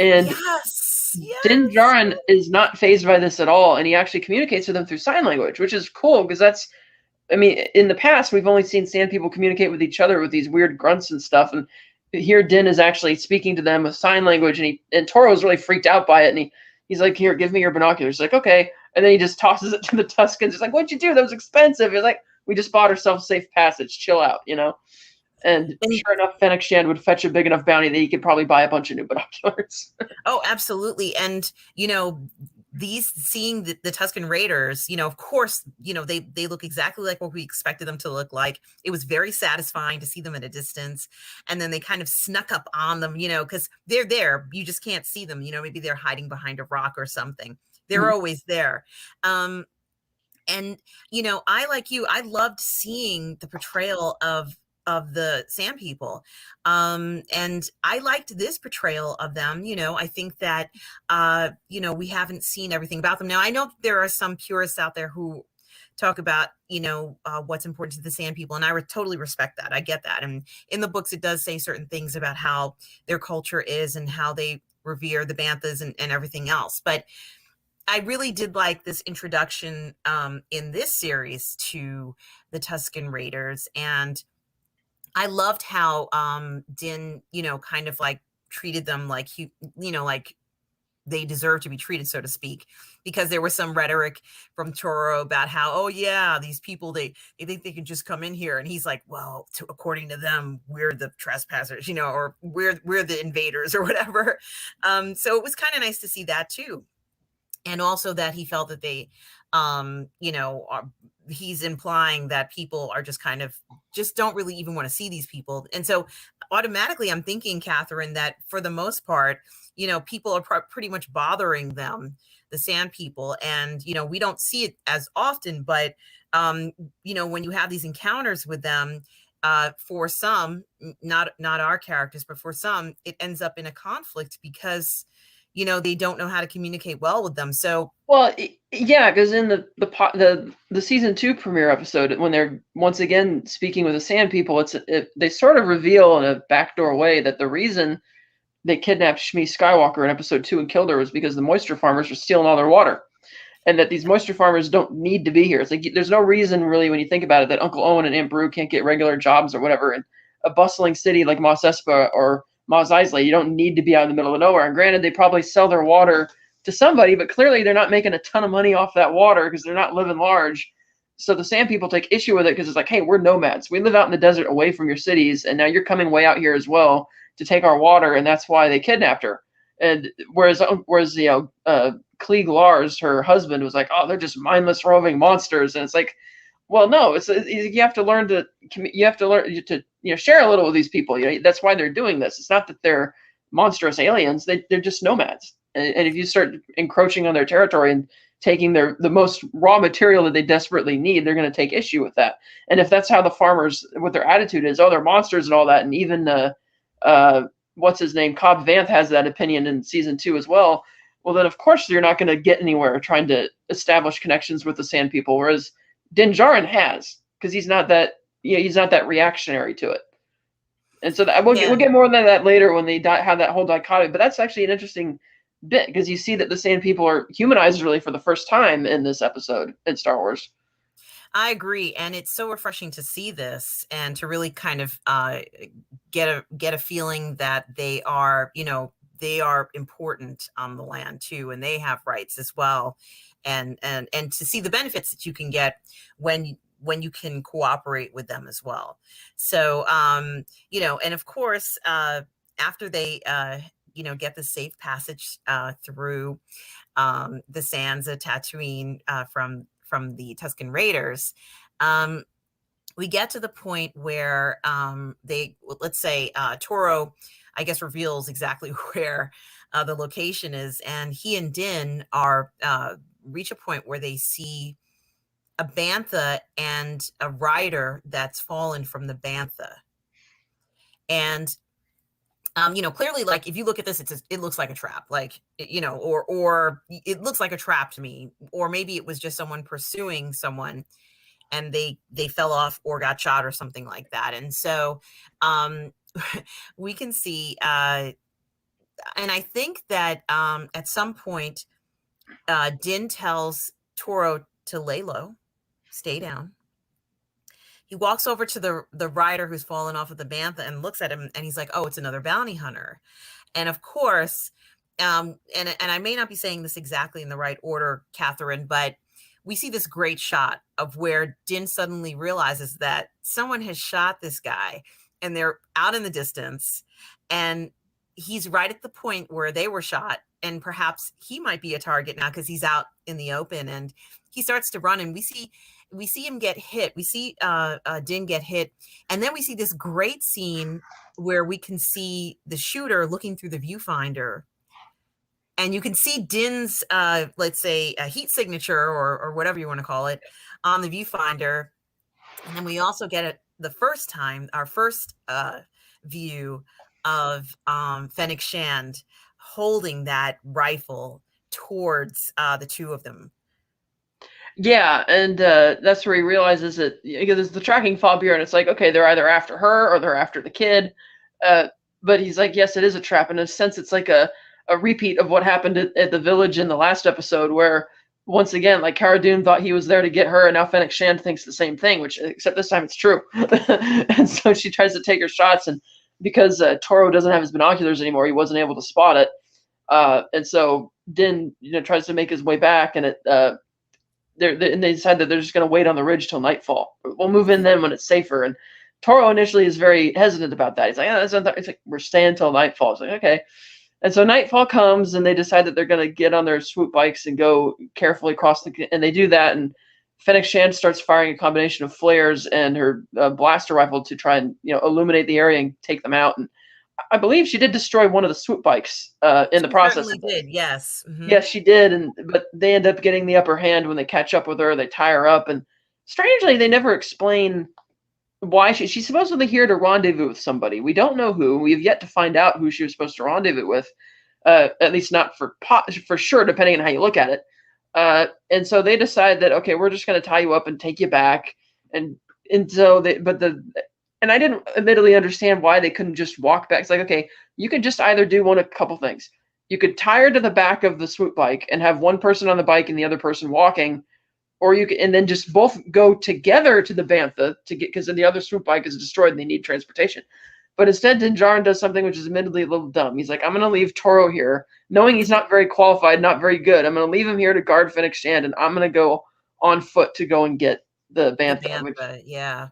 And Yes, Din yes. Djarin is not phased by this at all, and he actually communicates with them through sign language, which is cool, because that's, I mean, in the past we've only seen sand people communicate with each other with these weird grunts and stuff, and here Din is actually speaking to them with sign language, and Toro is really freaked out by it, and He's like, here, give me your binoculars. He's like, okay. And then he just tosses it to the Tuscans. He's like, what'd you do? That was expensive. He's like, we just bought ourselves safe passage. Chill out, you know? And And sure enough, Fennec Shand would fetch a big enough bounty that he could probably buy a bunch of new binoculars. oh, absolutely. And, these seeing the Tuscan Raiders, of course, they look exactly like what we expected them to look like. It was very satisfying to see them at a distance. And then they kind of snuck up on them, because they're there. You just can't see them. Maybe they're hiding behind a rock or something. They're always there. And I, like you, I loved seeing the portrayal of the Sand People. And I liked this portrayal of them. I think that we haven't seen everything about them. Now, I know there are some purists out there who talk about what's important to the Sand People, and I would totally respect that. I get that. And in the books it does say certain things about how their culture is and how they revere the banthas and everything else. But I really did like this introduction in this series to the Tuscan Raiders. And I loved how Din, kind of like treated them like like they deserve to be treated, so to speak, because there was some rhetoric from Toro about how, oh yeah, these people, they think they can just come in here, and he's like, well, according to them, we're the trespassers, or we're the invaders or whatever. So it was kind of nice to see that too. And also that he felt that they he's implying that people are just kind of just don't really even want to see these people. And so automatically I'm thinking, Catherine, that for the most part, people are pretty much bothering them, the Sand People. And we don't see it as often, but when you have these encounters with them, for some, not our characters, but for some, it ends up in a conflict because they don't know how to communicate well with them. So, well, yeah, because in the season 2 premiere episode, when they're once again speaking with the Sand People, they sort of reveal in a backdoor way that the reason they kidnapped Shmi Skywalker in episode 2 and killed her was because the moisture farmers were stealing all their water, and that these moisture farmers don't need to be here. It's like there's no reason really, when you think about it, that Uncle Owen and Aunt Beru can't get regular jobs or whatever in a bustling city like Mos Espa or Mos Eisley. You don't need to be out in the middle of nowhere. And granted, they probably sell their water to somebody, but clearly they're not making a ton of money off that water because they're not living large. So the Sand People take issue with it because it's like, hey, we're nomads. We live out in the desert away from your cities, and now you're coming way out here as well to take our water, and that's why they kidnapped her. And whereas Klieg Lars, her husband, was like, oh, they're just mindless roving monsters, and it's like, well, no, you have to learn to share a little with these people. That's why they're doing this. It's not that they're monstrous aliens; they're just nomads. And if you start encroaching on their territory and taking the most raw material that they desperately need, they're going to take issue with that. And if that's how the farmers, what their attitude is, oh, they're monsters and all that, and even what's his name, Cobb Vanth has that opinion in season 2 as well. Well, then of course you're not going to get anywhere trying to establish connections with the Sand People, whereas Din Djarin has, because he's not that reactionary to it. And so we'll get more than that later when they have that whole dichotomy. But that's actually an interesting bit, because you see that the Sand People are humanized really for the first time in this episode in Star Wars. I agree, and it's so refreshing to see this and to really kind of get a feeling that they are, they are important on the land too, and they have rights as well, and to see the benefits that you can get when you can cooperate with them as well. So, and of course, after they get the safe passage through the sands of Tatooine from the Tuscan Raiders, we get to the point where let's say Toro, I guess, reveals exactly where the location is, and he and Din are reach a point where they see a bantha and a rider that's fallen from the bantha. And clearly, like, if you look at this, it looks like a trap, like, or it looks like a trap to me, or maybe it was just someone pursuing someone and they fell off or got shot or something like that. And so we can see, and I think that at some point, Din tells Toro to lay low, stay down. He walks over to the rider who's fallen off of the bantha and looks at him, and he's like, oh, it's another bounty hunter. And of course, and I may not be saying this exactly in the right order, Catherine, but we see this great shot of where Din suddenly realizes that someone has shot this guy, and they're out in the distance, and he's right at the point where they were shot, and perhaps he might be a target now because he's out in the open, and he starts to run, and we see him get hit. We see Din get hit, and then we see this great scene where we can see the shooter looking through the viewfinder, and you can see Din's, let's say, a heat signature or whatever you want to call it on the viewfinder. And then we also get it the first time, our first view of Fennec Shand holding that rifle towards the two of them. Yeah, and that's where he realizes that because there's the tracking fob here, and it's like, okay, they're either after her or they're after the kid. But he's like, yes, it is a trap. In a sense, it's like a repeat of what happened at the village in the last episode, where once again, like Cara Dune thought he was there to get her, and now Fennec Shand thinks the same thing, which except this time it's true. And so she tries to take her shots, and because Toro doesn't have his binoculars anymore, he wasn't able to spot it. And so Din, tries to make his way back, and they decide that they're just going to wait on the ridge till nightfall. We'll move in then when it's safer. And Toro initially is very hesitant about that. He's like, oh, it's like we're staying till nightfall. It's like, okay. And so nightfall comes, and they decide that they're going to get on their swoop bikes and go carefully across and they do that. And Fennec Shand starts firing a combination of flares and her blaster rifle to try and illuminate the area and take them out. And I believe she did destroy one of the swoop bikes in the process. Certainly did, yes. Mm-hmm. Yes, she did, but they end up getting the upper hand when they catch up with her. They tie her up, and strangely, they never explain why she's supposedly here to rendezvous with somebody. We don't know who. We have yet to find out who she was supposed to rendezvous with, at least not for sure, depending on how you look at it. And so they decide that, okay, we're just going to tie you up and take you back, and so and I didn't admittedly understand why they couldn't just walk back. It's like, okay, you could just either do one of a couple things. You could tie her to the back of the swoop bike and have one person on the bike and the other person walking, or you could, and then just both go together to the bantha to get, because then the other swoop bike is destroyed and they need transportation. But instead, Din Djarin does something which is admittedly a little dumb. He's like, I'm going to leave Toro here, knowing he's not very qualified, not very good. I'm going to leave him here to guard Fennec Shand, and I'm going to go on foot to go and get the bantha. Yeah.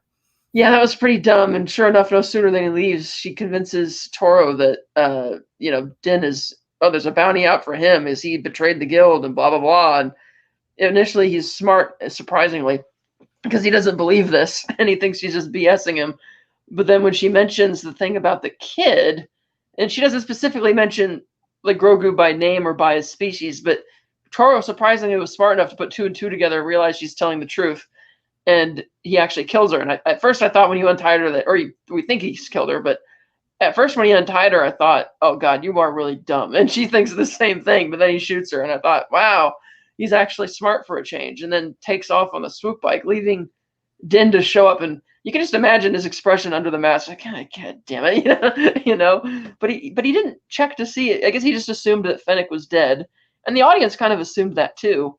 Yeah, that was pretty dumb. And sure enough, no sooner than he leaves, she convinces Toro that, Din is, there's a bounty out for him as he betrayed the guild and blah, blah, blah. And initially he's smart, surprisingly, because he doesn't believe this and he thinks she's just BSing him. But then when she mentions the thing about the kid, and she doesn't specifically mention like Grogu by name or by his species, but Toro surprisingly was smart enough to put two and two together and realize she's telling the truth. And he actually kills her. And at first I thought when you untied her we think he's killed her, but at first when he untied her, I thought, oh God, you are really dumb. And she thinks the same thing, but then he shoots her. And I thought, wow, he's actually smart for a change. And then takes off on the swoop bike, leaving Din to show up. And you can just imagine his expression under the mask. Like, God damn it, But he didn't check to see it. I guess he just assumed that Fennec was dead. And the audience kind of assumed that too.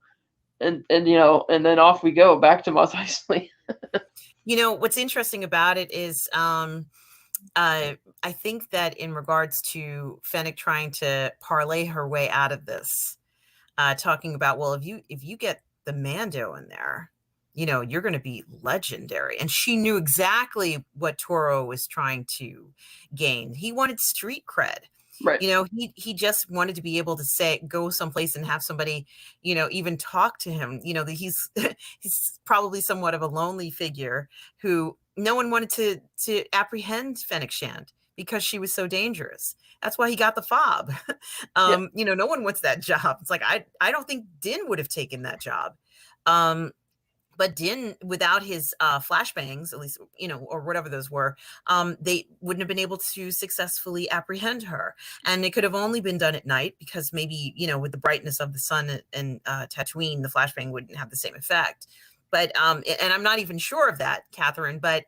And then off we go back to Mos Eisley. What's interesting about it is I think that in regards to Fennec trying to parlay her way out of this, talking about, well, if you get the Mando in there, you're going to be legendary. And she knew exactly what Toro was trying to gain. He wanted street cred. Right. He just wanted to be able to go someplace and have somebody, even talk to him. That he's probably somewhat of a lonely figure who no one wanted to apprehend Fennec Shand because she was so dangerous. That's why he got the fob. No one wants that job. It's like, I don't think Din would have taken that job. But Din, without his flashbangs, at least, or whatever those were, they wouldn't have been able to successfully apprehend her. And it could have only been done at night because maybe, with the brightness of the sun and Tatooine, the flashbang wouldn't have the same effect. But, and I'm not even sure of that, Catherine, but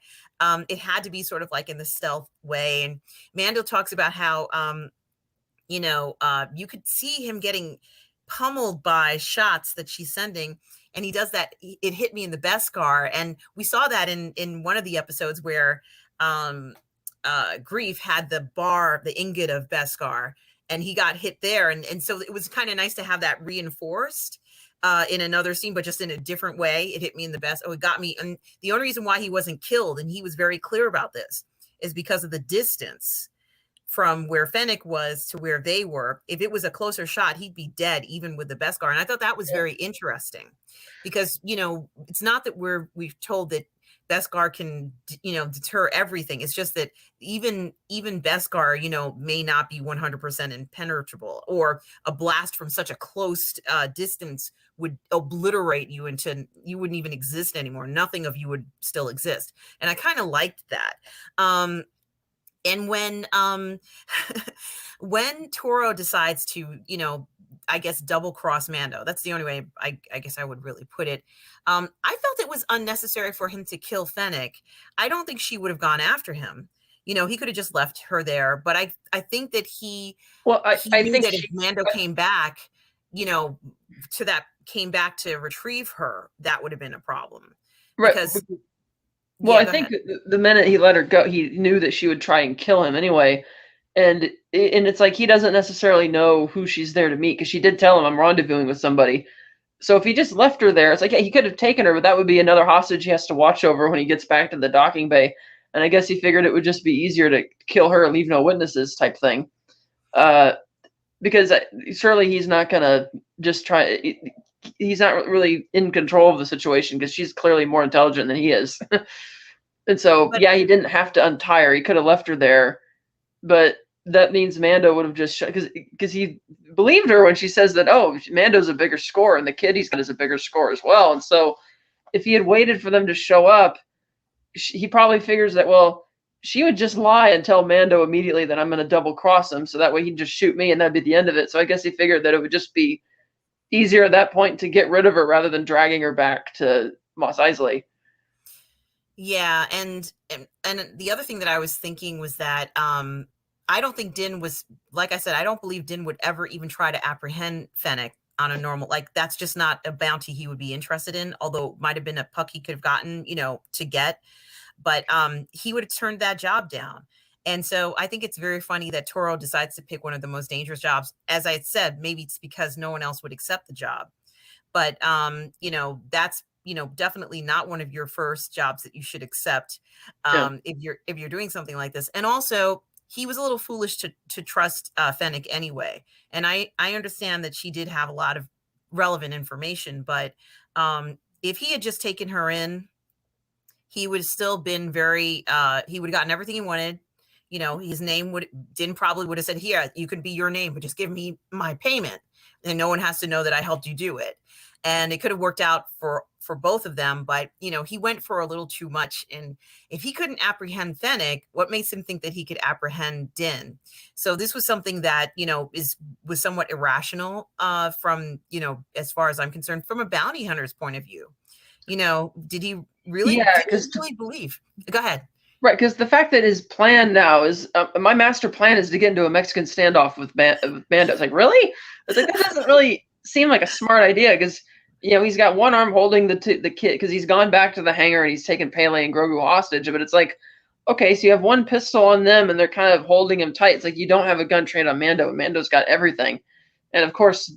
it had to be sort of like in the stealth way. And Mando talks about how, you could see him getting pummeled by shots that she's sending. And he does that. It hit me in the Beskar. And we saw that in one of the episodes where Grief had the ingot of Beskar. and he got hit there, and so it was kind of nice to have that reinforced in another scene, but just in a different way. It hit me in the best. Oh, it got me. And the only reason why he wasn't killed, and he was very clear about this, is because of the distance from where Fennec was to where they were. If it was a closer shot, he'd be dead, even with the Beskar. And I thought that was Yeah. very interesting, because it's not that we've told that Beskar can deter everything. It's just that even Beskar may not be 100% impenetrable, or a blast from such a close distance would obliterate you into you wouldn't even exist anymore. Nothing of you would still exist. And I kind of liked that. And when Toro decides to, I guess double cross Mando, that's the only way I guess I would really put it. I felt it was unnecessary for him to kill Fennec. I don't think she would have gone after him. He could have just left her there. But I think that he Well, he I knew think that if she Mando came back, came back to retrieve her, that would have been a problem. right. Because Well, yeah, I go think ahead. the minute he let her go, he knew that she would try and kill him anyway. And it's like he doesn't necessarily know who she's there to meet, because she did tell him, I'm rendezvousing with somebody. So if he just left her there, it's like, yeah, he could have taken her, but that would be another hostage he has to watch over when he gets back to the docking bay. And I guess he figured it would just be easier to kill her and leave no witnesses type thing. Uh, because surely he's not going to just try. He's not really in control of the situation, because she's clearly more intelligent than he is. And so, But yeah, he didn't have to untie her. He could have left her there, but that means Mando would have just because he believed her when she says that, oh, Mando's a bigger score, and the kid he's got is a bigger score as well. And so, if he had waited for them to show up, he probably figures that, well, she would just lie and tell Mando immediately that I'm going to double cross him, so that way he'd just shoot me and that'd be the end of it. So I guess he figured that it would just be easier at that point to get rid of her rather than dragging her back to Mos Eisley. yeah, and the other thing that I was thinking was that I don't think Din was, like I said, I don't believe Din would ever even try to apprehend Fennec on a normal, like that's just not a bounty he would be interested in, although it might have been a puck he could have gotten, to get, but he would have turned that job down. And so I think it's very funny that Toro decides to pick one of the most dangerous jobs. As I had said, maybe it's because no one else would accept the job. But that's definitely not one of your first jobs that you should accept Yeah, if you're doing something like this. And also, he was a little foolish to trust Fennec anyway. And I understand that she did have a lot of relevant information, but if he had just taken her in, he would have still been very he would have gotten everything he wanted. His name Din probably would have said, here, you can be your name, but just give me my payment, and no one has to know that I helped you do it. And it could have worked out for both of them, but he went for a little too much. And if he couldn't apprehend Fennec, what makes him think that he could apprehend Din? So this was something that was somewhat irrational, from as far as I'm concerned, from a bounty hunter's point of view. Did he really yeah, did he really believe? Go ahead. right, because the fact that his plan now is my master plan is to get into a Mexican standoff with Mando. It's like, really? It's like, that doesn't really seem like a smart idea, because he's got one arm holding the kid, because he's gone back to the hangar and he's taken Pele and Grogu hostage. But it's like, okay, so you have one pistol on them and they're kind of holding him tight. It's like, you don't have a gun trained on Mando. Mando's got everything, and of course,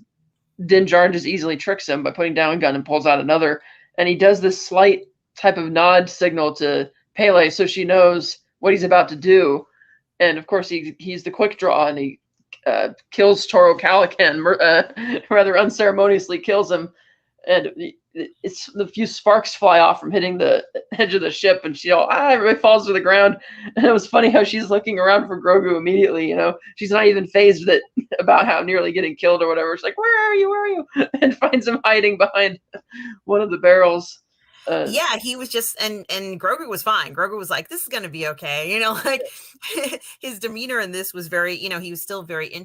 Din Djarin just easily tricks him by putting down a gun and pulls out another, and he does this slight type of nod signal to Pele, so she knows what he's about to do. And of course, he's the quick draw, and he kills Toro Calican, rather unceremoniously kills him. And it's the few sparks fly off from hitting the edge of the ship, and everybody falls to the ground. And it was funny how she's looking around for Grogu immediately. She's not even phased about how nearly getting killed or whatever. She's like, "Where are you? Where are you?" And finds him hiding behind one of the barrels. Yeah, he was just, and Grogu was fine. Grogu was like, this is going to be okay. Like his demeanor in this was very, he was still very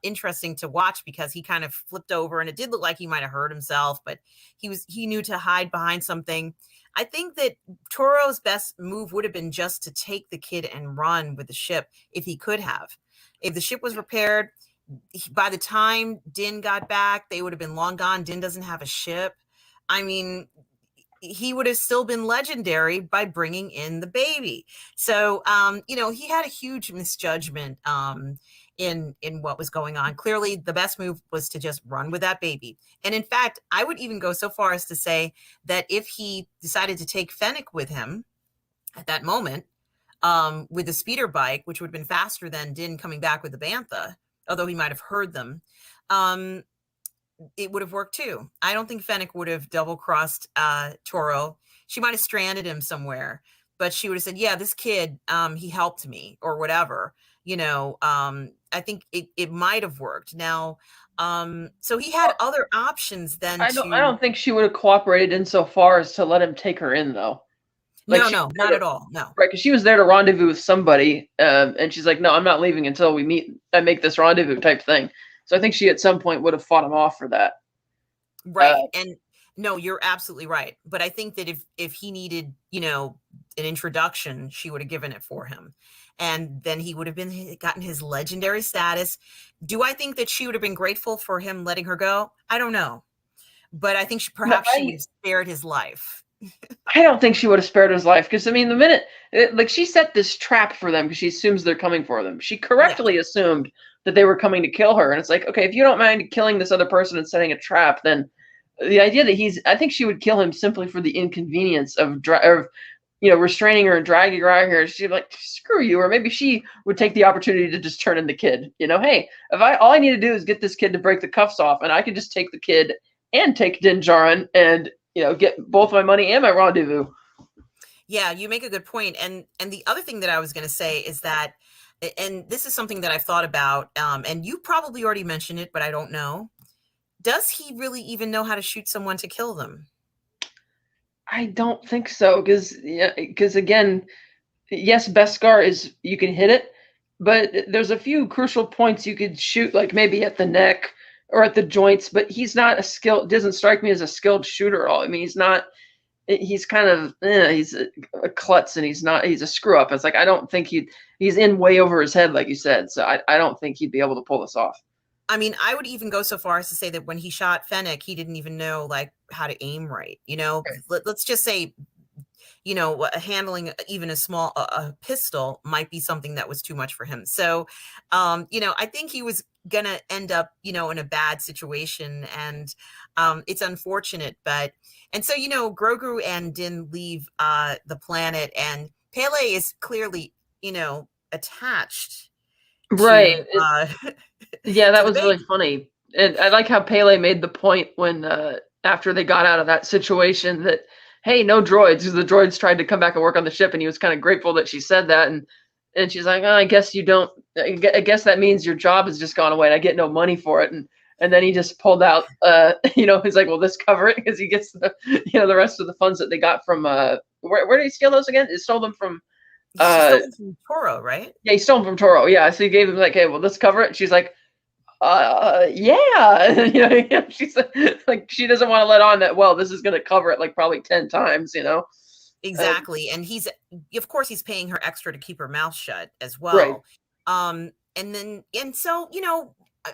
interesting to watch, because he kind of flipped over, and it did look like he might have hurt himself, but he knew to hide behind something. I think that Toro's best move would have been just to take the kid and run with the ship, if he could have. If the ship was repaired, by the time Din got back, they would have been long gone. Din doesn't have a ship. I mean, he would have still been legendary by bringing in the baby. So, he had a huge misjudgment in what was going on. Clearly, the best move was to just run with that baby. And in fact, I would even go so far as to say that if he decided to take Fennec with him at that moment, with the speeder bike, which would have been faster than Din coming back with the bantha, although he might have heard them, um, it would have worked too. I don't think Fennec would have double crossed Toro. She might have stranded him somewhere, but she would have said, "Yeah, this kid, he helped me," or whatever. I think it might have worked. Now, so he had Well, other options than I to. don't think she would have cooperated insofar as to let him take her in though. Like No, she no, was not there at to, all. No, right, because she was there to rendezvous with somebody, and she's like, "No, I'm not leaving until we meet. I make this rendezvous type thing." So I think she at some point would have fought him off for that. Uh, right. And no, you're absolutely right. But I think that if he needed, an introduction, she would have given it for him. And then he would have been gotten his legendary status. Do I think that she would have been grateful for him letting her go? I don't know. But I think no, perhaps she would have spared his life. I don't think she would have spared his life because I mean, the minute like she set this trap for them because she assumes they're coming for them. She Yeah. correctly assumed that they were coming to kill her, and it's like, okay, if you don't mind killing this other person and setting a trap, then the idea that I think she would kill him simply for the inconvenience of restraining her and dragging her out here. She'd be like, screw you, or maybe she would take the opportunity to just turn in the kid. Hey, if I all I need to do is get this kid to break the cuffs off, and I can just take the kid and take Din Djarin and get both my money and my rendezvous. Yeah, you make a good point. And the other thing that I was going to say is that, and this is something that I've thought about, and you probably already mentioned it, but I don't know. Does he really even know how to shoot someone to kill them? I don't think so because again, yes, Beskar is you can hit it, but there's a few crucial points you could shoot, like maybe at the neck or at the joints. But he's not a skilled. Doesn't strike me as a skilled shooter at all. I mean, he's not. He's kind of he's a klutz and he's a screw up. It's like I don't think he's in way over his head, like you said. So I don't think he'd be able to pull this off. I mean, I would even go so far as to say that when he shot Fennec, he didn't even know like how to aim right. Let's just say, handling even a small a pistol might be something that was too much for him. So, I think he was gonna end up, in a bad situation, and it's unfortunate. But and so, Grogu and Din leave the planet, and Pele is clearly, attached Right. to Yeah, to that the was really baby. funny. And I like how Pele made the point when after they got out of that situation that hey, no droids, because the droids tried to come back and work on the ship, and he was kind of grateful that she said that, and she's like, oh, I guess you don't. I guess that means your job has just gone away, and I get no money for it, and then he just pulled out, he's like, well, this cover it because he gets the rest of the funds that they got from where did he steal those again? He stole them from She uh stole them from Toro, right? yeah, he stole them from Toro. Yeah, so he gave him like, hey, well, this cover it. She's like, yeah, she's like she doesn't want to let on that. Well, this is going to cover it like probably 10 times. Uh, Exactly, and he's of course, he's paying her extra to keep her mouth shut as right. well. And so, uh,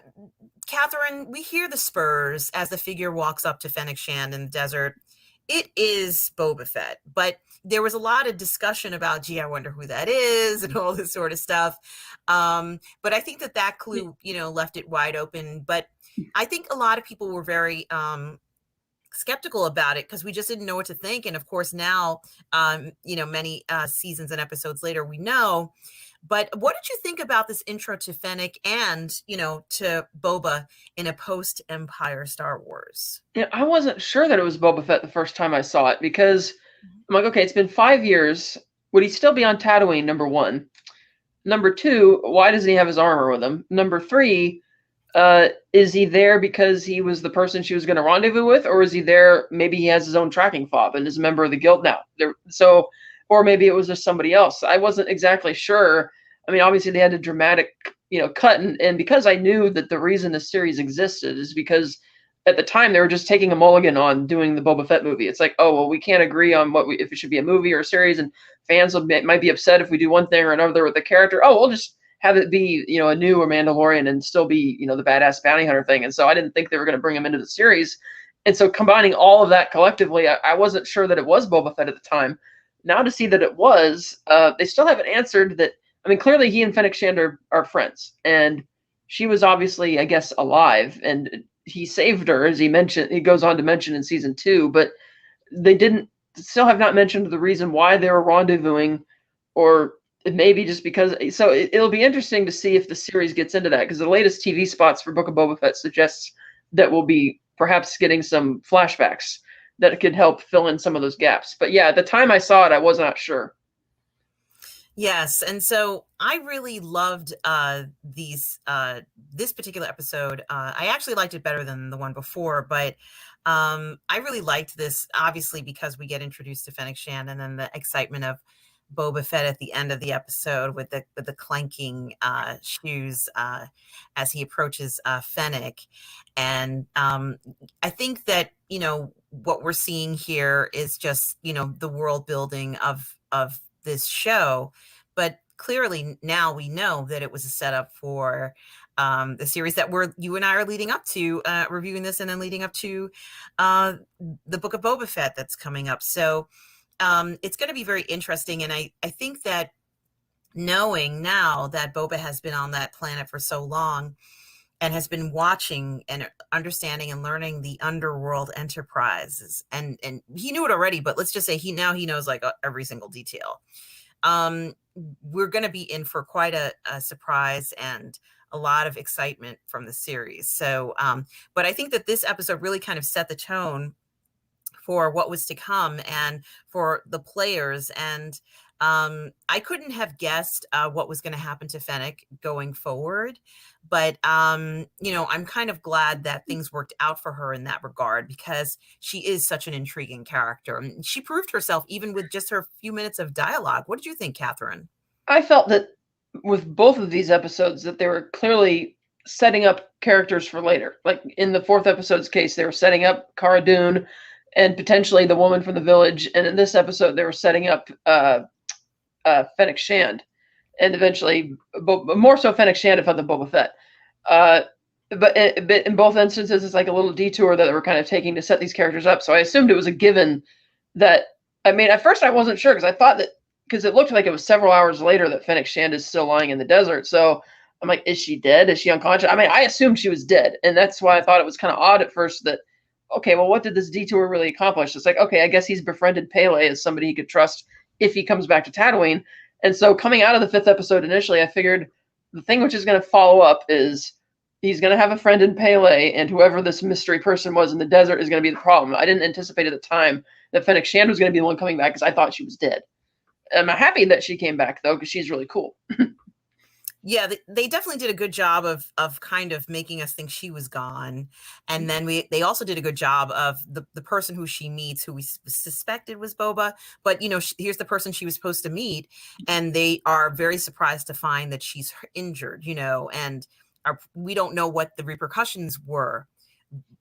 Catherine, we hear the spurs as the figure walks up to Fennec Shand in the desert. It is Boba Fett, but there was a lot of discussion about, gee, I wonder who that is and all this sort of stuff. But I think that clue, left it wide open. But I think a lot of people were very skeptical about it because we just didn't know what to think. And of course, now, many seasons and episodes later, we know. But what did you think about this intro to Fennec and, to Boba in a post Empire Star Wars? Yeah, I wasn't sure that it was Boba Fett the first time I saw it because I'm like, okay, it's been 5 years. Would he still be on Tatooine? Number one. Number two, why doesn't he have his armor with him? Number three, is he there because he was the person she was going to rendezvous with, or is he there? Maybe he has his own tracking fob and is a member of the guild now. Or maybe it was just somebody else. I wasn't exactly sure. I mean, obviously they had a dramatic, cut, and because I knew that the reason this series existed is because at the time they were just taking a mulligan on doing the Boba Fett movie. It's like, oh well, we can't agree on if it should be a movie or a series, and fans might be upset if we do one thing or another with the character. Oh, we'll just have it be, a new or Mandalorian and still be, the badass bounty hunter thing. And so I didn't think they were going to bring him into the series. And so combining all of that collectively, I wasn't sure that it was Boba Fett at the time. Now to see that it was, they still haven't answered that. I mean, clearly he and Fennec Shand are friends. And she was obviously, I guess, alive, and he saved her, as he goes on to mention in season 2, but they didn't still have not mentioned the reason why they were rendezvousing, or it may be just because. So it'll be interesting to see if the series gets into that, because the latest TV spots for Book of Boba Fett suggests that we'll be perhaps getting some flashbacks that could help fill in some of those gaps. But yeah, at the time I saw it, I was not sure. Yes, and so I really loved this particular episode. I actually liked it better than the one before, but I really liked this, obviously, because we get introduced to Fennec Shand, and then the excitement of Boba Fett at the end of the episode with the clanking shoes as he approaches Fennec. And I think that, what we're seeing here is just, the world building of this show. But clearly now we know that it was a setup for the series that you and I are leading up to, reviewing this, and then leading up to the Book of Boba Fett that's coming up. So it's going to be very interesting. And I think that, knowing now that Boba has been on that planet for so long and has been watching and understanding and learning the underworld enterprises, and he knew it already, but let's just say he knows like every single detail. We're going to be in for quite a surprise and a lot of excitement from the series. So, but I think that this episode really kind of set the tone for what was to come and for the players. And I couldn't have guessed what was going to happen to Fennec going forward. But, I'm kind of glad that things worked out for her in that regard, because she is such an intriguing character. And she proved herself even with just her few minutes of dialogue. What did you think, Catherine? I felt that with both of these episodes that they were clearly setting up characters for later. Like in the 4th episode's case, they were setting up Cara Dune and potentially the woman from the village. And in this episode, they were setting up Fennec Shand, and eventually, more so Fennec Shand if other Boba Fett. But in both instances, it's like a little detour that we're kind of taking to set these characters up. So I assumed it was a given that, I mean, at first I wasn't sure, because I thought that, because it looked like it was several hours later that Fennec Shand is still lying in the desert. So I'm like, is she dead? Is she unconscious? I mean, I assumed she was dead. And that's why I thought it was kind of odd at first that, okay, well, what did this detour really accomplish? It's like, okay, I guess he's befriended Pele as somebody he could trust if he comes back to Tatooine. And so coming out of the 5th episode initially, I figured the thing which is going to follow up is he's going to have a friend in Pele, and whoever this mystery person was in the desert is going to be the problem. I didn't anticipate at the time that Fennec Shand was going to be the one coming back, because I thought she was dead. I'm happy that she came back, though, because she's really cool. Yeah, they definitely did a good job of kind of making us think she was gone. And then they also did a good job of the person who she meets, who we suspected was Boba, but here's the person she was supposed to meet, and they are very surprised to find that she's injured, and we don't know what the repercussions were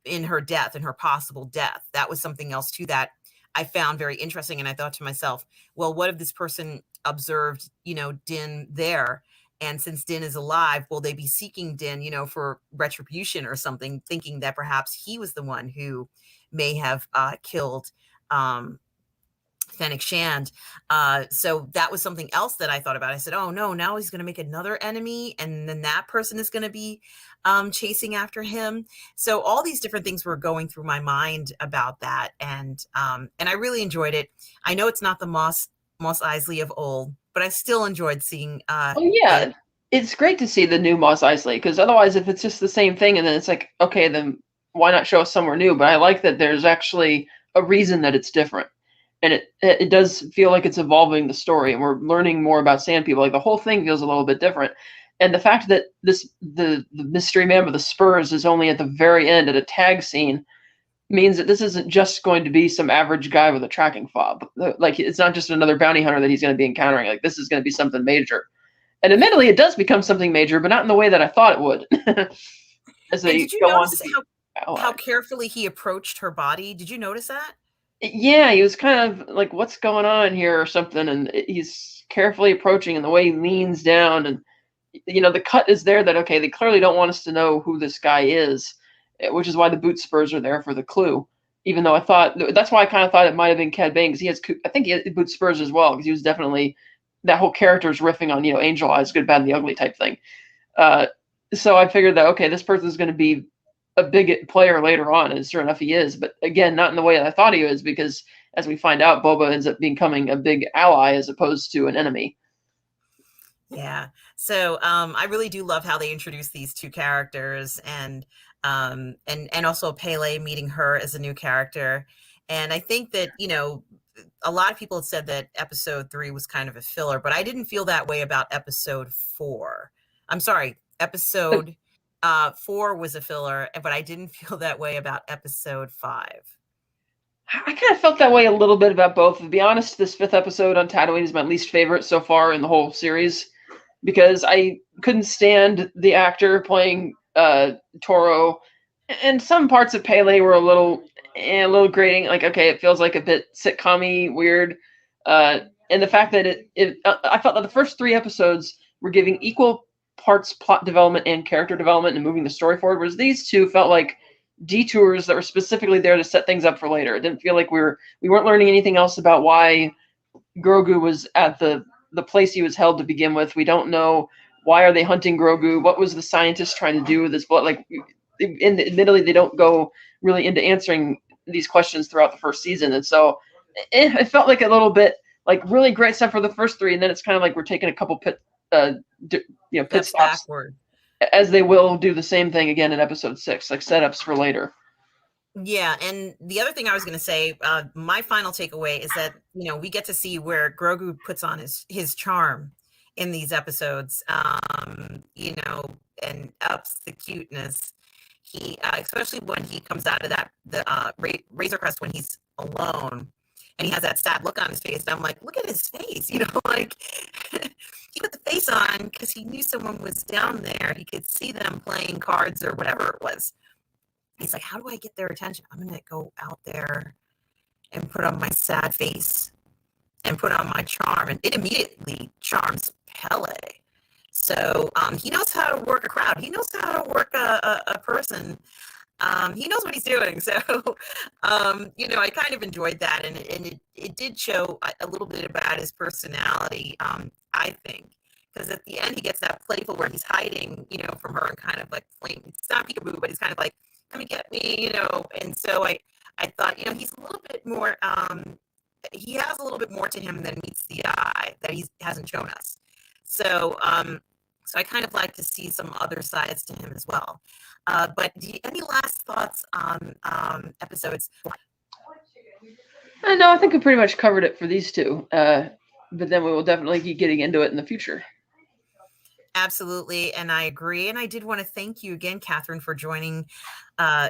in her death, in her possible death. That was something else too that I found very interesting. And I thought to myself, well, what if this person observed, Din there? And since Din is alive, will they be seeking Din, for retribution or something, thinking that perhaps he was the one who may have killed Fennec Shand? So that was something else that I thought about. I said, oh no, now he's going to make another enemy, and then that person is going to be chasing after him. So all these different things were going through my mind about that, and I really enjoyed it. I know it's not the Mos Eisley of old, but I still enjoyed seeing. Oh yeah, it's great to see the new Mos Eisley, because otherwise, if it's just the same thing, and then it's like, okay, then why not show us somewhere new? But I like that there's actually a reason that it's different, and it does feel like it's evolving the story, and we're learning more about Sand People. Like the whole thing feels a little bit different, and the fact that the mystery man with the spurs is only at the very end at a tag scene means that this isn't just going to be some average guy with a tracking fob. Like, it's not just another bounty hunter that he's going to be encountering. Like, this is going to be something major. And admittedly, it does become something major, but not in the way that I thought it would. As they did you go notice on how carefully he approached her body? Did you notice that? Yeah, he was kind of like, what's going on here or something, and he's carefully approaching, and the way he leans down, and the cut is there that, okay, they clearly don't want us to know who this guy is, which is why the boot spurs are there for the clue. Even though that's why I kind of thought it might have been Cad Bane, because I think he had boot spurs as well, because he was definitely, that whole character's riffing on, Angel Eyes, good, bad, and the ugly type thing. So I figured that, okay, this person's going to be a big player later on, and sure enough, he is. But again, not in the way I thought he was, because as we find out, Boba ends up becoming a big ally as opposed to an enemy. Yeah. So I really do love how they introduce these two characters, and also Pele meeting her as a new character. And I think that, a lot of people had said that episode 3 was kind of a filler, but I didn't feel that way about episode 4. I'm sorry, episode 4 was a filler, but I didn't feel that way about episode 5. I kind of felt that way a little bit about both. To be honest, this 5th episode on Tatooine is my least favorite so far in the whole series, because I couldn't stand the actor playing Toro, and some parts of Pele were a little grating. Like, okay, it feels like a bit sitcom-y, weird, and the fact that I felt that the first 3 episodes were giving equal parts plot development and character development and moving the story forward, whereas these two felt like detours that were specifically there to set things up for later. It didn't feel like we weren't learning anything else about why Grogu was at the place he was held to begin with. We don't know why are they hunting Grogu. What was the scientist trying to do with his blood? Like, admittedly, they don't go really into answering these questions throughout the first season, and so it felt like a little bit like really great stuff for the first 3, and then it's kind of like we're taking a couple pit Steps stops, backward. as they will do the same thing again in episode 6, like setups for later. Yeah, and the other thing I was going to say, my final takeaway is that we get to see where Grogu puts on his charm in these episodes, and ups the cuteness. He, especially when he comes out of the Razor Crest when he's alone, and he has that sad look on his face. And I'm like, look at his face, like he put the face on because he knew someone was down there. He could see them playing cards or whatever it was. He's like, how do I get their attention? I'm going to go out there and put on my sad face and put on my charm. And it immediately charms Pele. So he knows how to work a crowd. He knows how to work a person. He knows what he's doing. So, I kind of enjoyed that. And it did show a little bit about his personality, I think. Because at the end, he gets that playful where he's hiding, from her and kind of like playing. It's not peekaboo, but he's kind of like, come and get me, And so I thought, he's a little bit more, he has a little bit more to him than meets the eye that he hasn't shown us. So, so I kind of like to see some other sides to him as well. But any last thoughts on episodes? No, I think we pretty much covered it for these two. But then we will definitely be getting into it in the future. Absolutely, and I agree. And I did want to thank you again, Catherine, for joining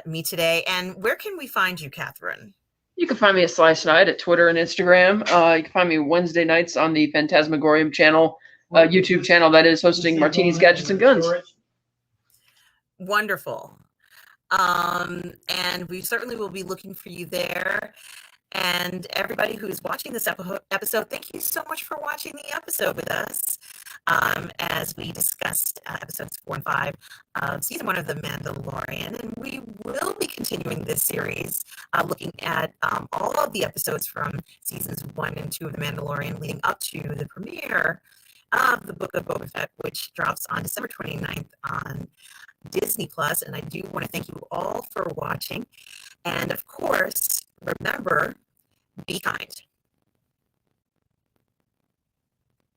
me today. And where can we find you, Catherine? You can find me at Slice Night at Twitter and Instagram. You can find me Wednesday nights on the Phantasmagorium channel, YouTube channel that is hosting Martinis, Gadgets, and Guns. Wonderful. And we certainly will be looking for you there. And everybody who's watching this episode, thank you so much for watching the episode with us as we discussed episodes 4 and 5 of season 1 of The Mandalorian. And we will be continuing this series looking at all of the episodes from seasons 1 and 2 of The Mandalorian leading up to the premiere of the Book of Boba Fett, which drops on December 29th on Disney Plus. And I do want to thank you all for watching. And of course, remember, be kind.